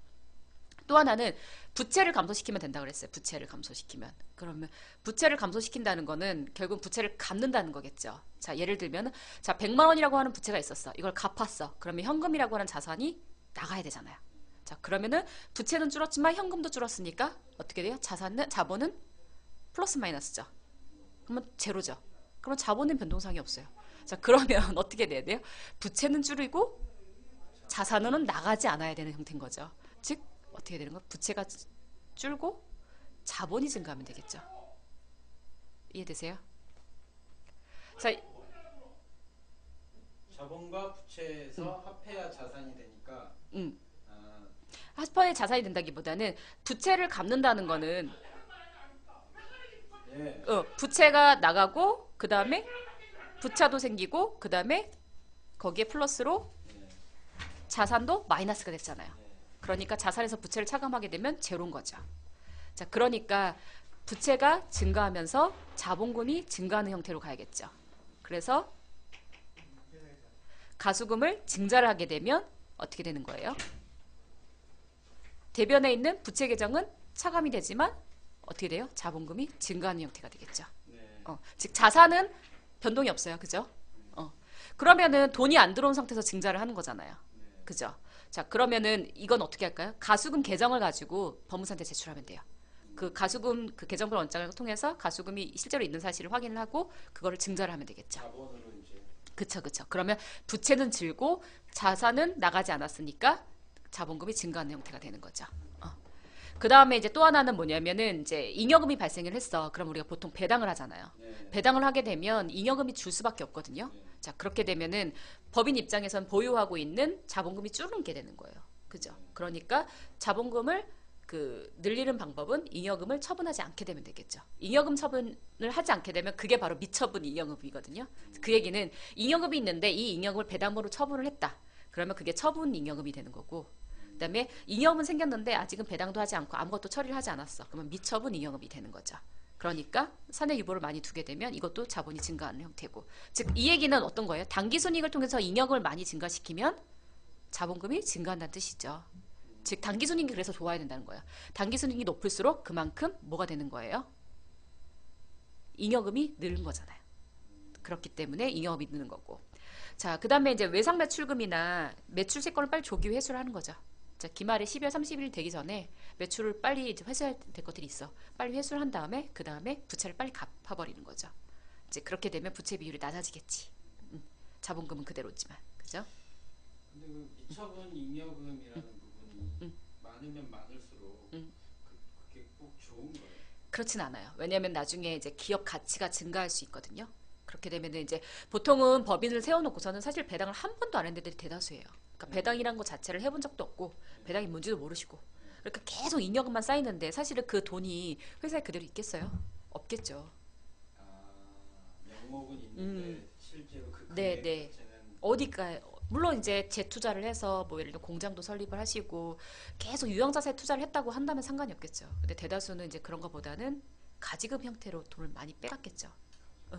또 하나는 부채를 감소시키면 된다고 그랬어요. 부채를 감소시키면. 그러면 부채를 감소시킨다는 거는 결국 부채를 갚는다는 거겠죠. 자, 예를 들면 자, 100만 원이라고 하는 부채가 있었어. 이걸 갚았어. 그러면 현금이라고 하는 자산이 나가야 되잖아요. 자, 그러면은 부채는 줄었지만 현금도 줄었으니까 어떻게 돼요? 자본은 플러스 마이너스죠. 그러면 제로죠. 그럼 자본은 변동사항이 없어요. 자, 그러면 어떻게 돼야 돼요? 부채는 줄이고 자산은 나가지 않아야 되는 형태인 거죠. 즉 어떻게 되는 거? 부채가 줄고 자본이 증가하면 되겠죠. 이해되세요? 자, 자본과 부채에서 합해야 자산이 되니까. 합퍼의 자산이 된다기보다는 부채를 갚는다는 거는 예. 부채가 나가고 그 다음에 부차도 생기고 그 다음에 거기에 플러스로 예. 자산도 마이너스가 됐잖아요. 예. 그러니까 자산에서 부채를 차감하게 되면 제로인 거죠. 자, 그러니까 부채가 증가하면서 자본금이 증가하는 형태로 가야겠죠. 그래서 가수금을 증자를 하게 되면 어떻게 되는 거예요? 대변에 있는 부채 계정은 차감이 되지만 어떻게 돼요? 자본금이 증가하는 형태가 되겠죠. 네. 즉 자산은 변동이 없어요. 그죠? 그러면은 돈이 안 들어온 상태에서 증자를 하는 거잖아요. 네. 그죠? 자, 그러면은 이건 어떻게 할까요? 가수금 계정을 가지고 법무사한테 제출하면 돼요. 그 가수금 그 계정별 원장을 통해서 가수금이 실제로 있는 사실을 확인을 하고 그거를 증자를 하면 되겠죠. 자본으로 이제. 그쵸. 그러면 부채는 줄고 자산은 나가지 않았으니까 자본금이 증가하는 형태가 되는 거죠. 그 다음에 이제 또 하나는 뭐냐면은 이제 잉여금이 발생을 했어. 그럼 우리가 보통 배당을 하잖아요. 네. 배당을 하게 되면 잉여금이 줄 수밖에 없거든요. 네. 자, 그렇게 되면은 법인 입장에선 보유하고 있는 자본금이 줄게 되는 거예요. 그죠? 그러니까 자본금을 늘리는 방법은 잉여금을 처분하지 않게 되면 되겠죠. 잉여금 처분을 하지 않게 되면 그게 바로 미처분 잉여금이거든요. 그 얘기는 잉여금이 있는데 이 잉여금을 배당으로 처분을 했다. 그러면 그게 처분 잉여금이 되는 거고, 그다음에 잉여금은 생겼는데 아직은 배당도 하지 않고 아무것도 처리를 하지 않았어. 그러면 미처분 잉여금이 되는 거죠. 그러니까 사내 유보를 많이 두게 되면 이것도 자본이 증가하는 형태고, 즉 이 얘기는 어떤 거예요? 단기 순이익을 통해서 잉여금을 많이 증가시키면 자본금이 증가한다는 뜻이죠. 즉 단기 순이익이 그래서 좋아야 된다는 거예요. 단기 순이익이 높을수록 그만큼 뭐가 되는 거예요? 잉여금이 늘는 거잖아요. 그렇기 때문에 잉여금이 느는 거고. 자, 그 다음에 이제 외상 매출금이나 매출 세건을 빨리 조기 회수를 하는 거죠. 자, 기말에 12월 30일 되기 전에 매출을 빨리 이제 회수해야 될 것들이 있어. 빨리 회수를 한 다음에 그 다음에 부채를 빨리 갚아버리는 거죠. 이제 그렇게 되면 부채 비율이 낮아지겠지. 자본금은 그대로지만, 그죠? 근데 그 미처분 잉여금이라는 부분이 많으면 많을수록 그게 꼭 좋은 거예요. 그렇진 않아요. 왜냐하면 나중에 이제 기업 가치가 증가할 수 있거든요. 그렇게 되면 이제 보통은 법인을 세워놓고서는 사실 배당을 한 번도 안 한 데들이 대다수예요. 그러니까 배당이란 거 자체를 해본 적도 없고 배당이 뭔지도 모르시고 그러니까 계속 잉여금만 쌓이는데 사실은 그 돈이 회사에 그대로 있겠어요? 없겠죠. 아, 명목은 있는데 실제로 그 네, 금액 네. 자체는 어디가 물론 이제 재투자를 해서 뭐 예를 들어 공장도 설립을 하시고 계속 유형자산에 투자를 했다고 한다면 상관이 없겠죠. 근데 대다수는 이제 그런 것보다는 가지급 형태로 돈을 많이 빼갔겠죠.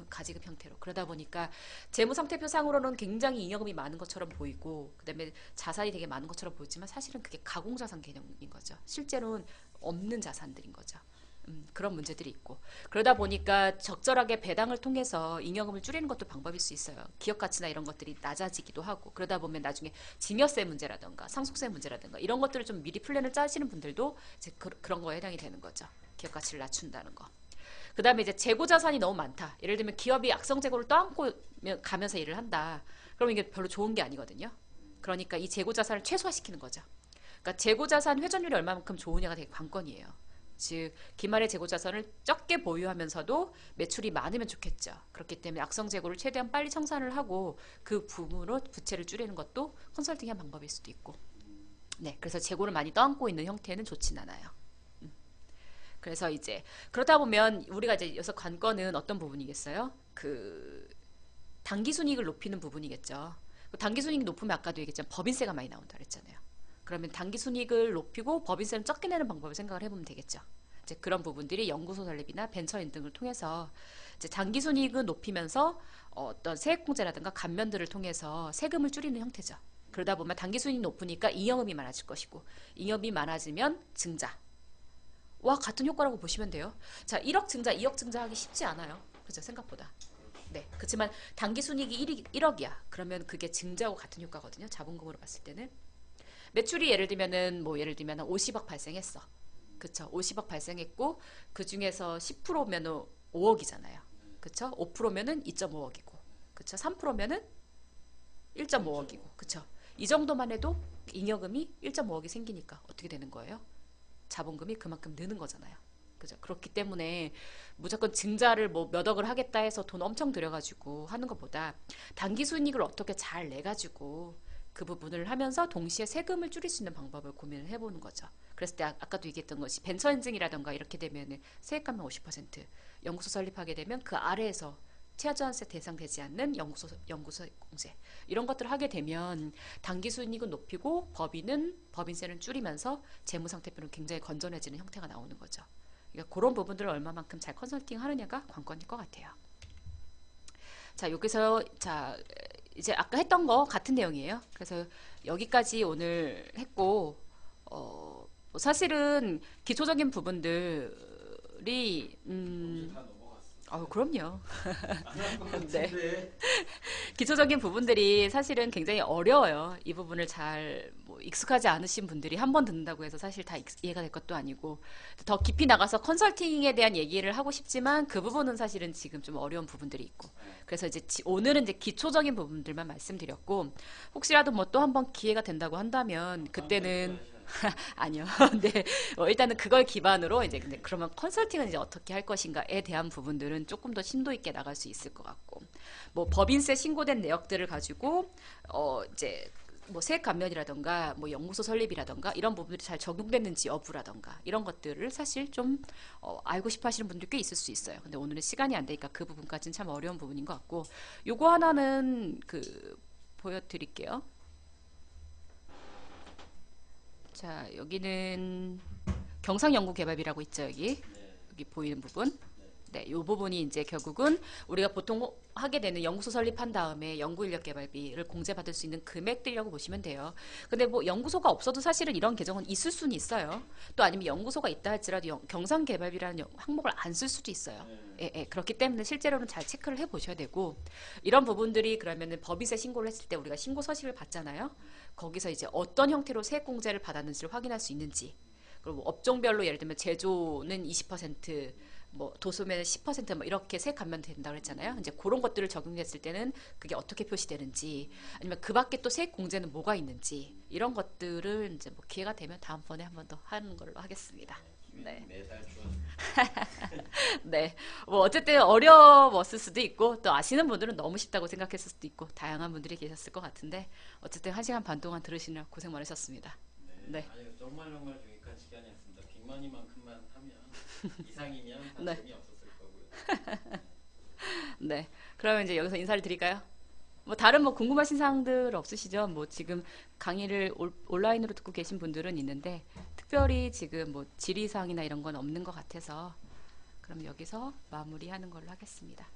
가지급 형태로. 그러다 보니까 재무상태표상으로는 굉장히 잉여금이 많은 것처럼 보이고 그다음에 자산이 되게 많은 것처럼 보이지만 사실은 그게 가공자산 개념인 거죠. 실제로는 없는 자산들인 거죠. 그런 문제들이 있고 그러다 보니까 적절하게 배당을 통해서 잉여금을 줄이는 것도 방법일 수 있어요. 기업 가치나 이런 것들이 낮아지기도 하고 그러다 보면 나중에 증여세 문제라든가 상속세 문제라든가 이런 것들을 좀 미리 플랜을 짜시는 분들도 이제 그런 거에 해당이 되는 거죠. 기업 가치를 낮춘다는 거. 그 다음에 이제 재고 자산이 너무 많다. 예를 들면 기업이 악성 재고를 떠안고 가면서 일을 한다. 그럼 이게 별로 좋은 게 아니거든요. 그러니까 이 재고 자산을 최소화시키는 거죠. 그러니까 재고 자산 회전율이 얼마만큼 좋으냐가 되게 관건이에요. 즉 기말의 재고 자산을 적게 보유하면서도 매출이 많으면 좋겠죠. 그렇기 때문에 악성 재고를 최대한 빨리 청산을 하고 그 부분으로 부채를 줄이는 것도 컨설팅의 한 방법일 수도 있고. 네, 그래서 재고를 많이 떠안고 있는 형태는 좋진 않아요. 그래서 이제 그러다 보면 우리가 이제 여기서 관건은 어떤 부분이겠어요? 그 당기순이익을 높이는 부분이겠죠. 당기순이익이 높으면 아까도 얘기했지만 법인세가 많이 나온다 그랬잖아요. 그러면 당기순이익을 높이고 법인세를 적게 내는 방법을 생각을 해보면 되겠죠. 이제 그런 부분들이 연구소 설립이나 벤처인 등을 통해서 이제 당기순이익을 높이면서 어떤 세액공제라든가 감면들을 통해서 세금을 줄이는 형태죠. 그러다 보면 당기순이익이 높으니까 잉여금이 많아질 것이고 잉여금이 많아지면 증자 와 같은 효과라고 보시면 돼요. 자, 1억 증자, 2억 증자하기 쉽지 않아요. 그죠? 생각보다. 네. 그렇지만 당기순이익이 1억이야. 그러면 그게 증자하고 같은 효과거든요. 자본금으로 봤을 때는. 매출이 예를 들면은 뭐 예를 들면 50억 발생했어. 그쵸? 50억 발생했고 그 중에서 10%면은 5억이잖아요. 그쵸? 5%면은 2.5억이고. 그쵸? 3%면은 1.5억이고. 그쵸? 이 정도만 해도 잉여금이 1.5억이 생기니까 어떻게 되는 거예요? 자본금이 그만큼 느는 거잖아요. 그죠? 그렇기 때문에 무조건 증자를 뭐 몇 억을 하겠다 해서 돈 엄청 들여가지고 하는 것보다 당기순이익을 어떻게 잘 내가지고 그 부분을 하면서 동시에 세금을 줄일 수 있는 방법을 고민을 해보는 거죠. 그래서 아까도 얘기했던 것이 벤처 인증이라던가 이렇게 되면 세액 감면 50%, 연구소 설립하게 되면 그 아래에서 최저한세 대상되지 않는 연구소 공제 이런 것들을 하게 되면 당기순이익은 높이고 법인세는 줄이면서 재무상태표는 굉장히 건전해지는 형태가 나오는 거죠. 그러니까 그런 부분들을 얼마만큼 잘 컨설팅 하느냐가 관건일 것 같아요. 자, 여기서 자 이제 아까 했던 거 같은 내용이에요. 그래서 여기까지 오늘 했고 뭐 사실은 기초적인 부분들이 다 넘어갔어. 그럼요. 안한것 네. 같은데. 기초적인 부분들이 사실은 굉장히 어려워요. 이 부분을 잘 뭐 익숙하지 않으신 분들이 한 번 듣는다고 해서 사실 다 이해가 될 것도 아니고 더 깊이 나가서 컨설팅에 대한 얘기를 하고 싶지만 그 부분은 사실은 지금 좀 어려운 부분들이 있고 그래서 이제 오늘은 이제 기초적인 부분들만 말씀드렸고 혹시라도 뭐 또 한 번 기회가 된다고 한다면 그때는 아니요. 네. 일단은 그걸 기반으로 이제 근데 그러면 컨설팅은 이제 어떻게 할 것인가에 대한 부분들은 조금 더 심도 있게 나갈 수 있을 것 같고 뭐 법인세 신고된 내역들을 가지고 이제 뭐 세액 감면이라던가 뭐 연구소 설립이라던가 이런 부분들이 잘 적용됐는지 여부라던가 이런 것들을 사실 좀 알고 싶어 하시는 분들 꽤 있을 수 있어요. 근데 오늘은 시간이 안 되니까 그 부분까지는 참 어려운 부분인 것 같고 요거 하나는 보여드릴게요. 자, 여기는 경상연구개발비라고 있죠, 여기. 여기 보이는 부분. 네, 이 부분이 이제 결국은 우리가 보통 하게 되는 연구소 설립한 다음에 연구인력개발비를 공제받을 수 있는 금액들이라고 보시면 돼요. 근데 뭐 연구소가 없어도 사실은 이런 계정은 있을 수는 있어요. 또 아니면 연구소가 있다 할지라도 경상개발비라는 항목을 안 쓸 수도 있어요. 예, 그렇기 때문에 실제로는 잘 체크를 해보셔야 되고 이런 부분들이 그러면은 법인세 신고를 했을 때 우리가 신고 서식을 받잖아요. 거기서 이제 어떤 형태로 세액공제를 받았는지를 확인할 수 있는지 그리고 업종별로 예를 들면 제조는 20%, 뭐 도소매는 10%뭐 이렇게 세액 감면 된다고 했잖아요. 이제 그런 것들을 적용했을 때는 그게 어떻게 표시되는지 아니면 그 밖에 또 세액 공제는 뭐가 있는지 이런 것들을 이제 뭐 기회가 되면 다음번에 한 번 더 하는 걸로 하겠습니다. 네. 매달 주어집니다. 네. 뭐 어쨌든 어려웠을 수도 있고 또 아시는 분들은 너무 쉽다고 생각했을 수도 있고 다양한 분들이 계셨을 것 같은데 어쨌든 1시간 반 동안 들으시느라 고생 많으셨습니다. 네. 네. 아니 정말 유익한 시간이었습니다. 빅머니만큼만 하면 이상이면 다 네. 재미없었을 거고요. 네. 그러면 이제 여기서 인사를 드릴까요? 뭐 다른 뭐 궁금하신 사항들 없으시죠? 뭐 지금 강의를 온라인으로 듣고 계신 분들은 있는데 특별히 지금 뭐 질의사항이나 이런 건 없는 것 같아서 그럼 여기서 마무리하는 걸로 하겠습니다.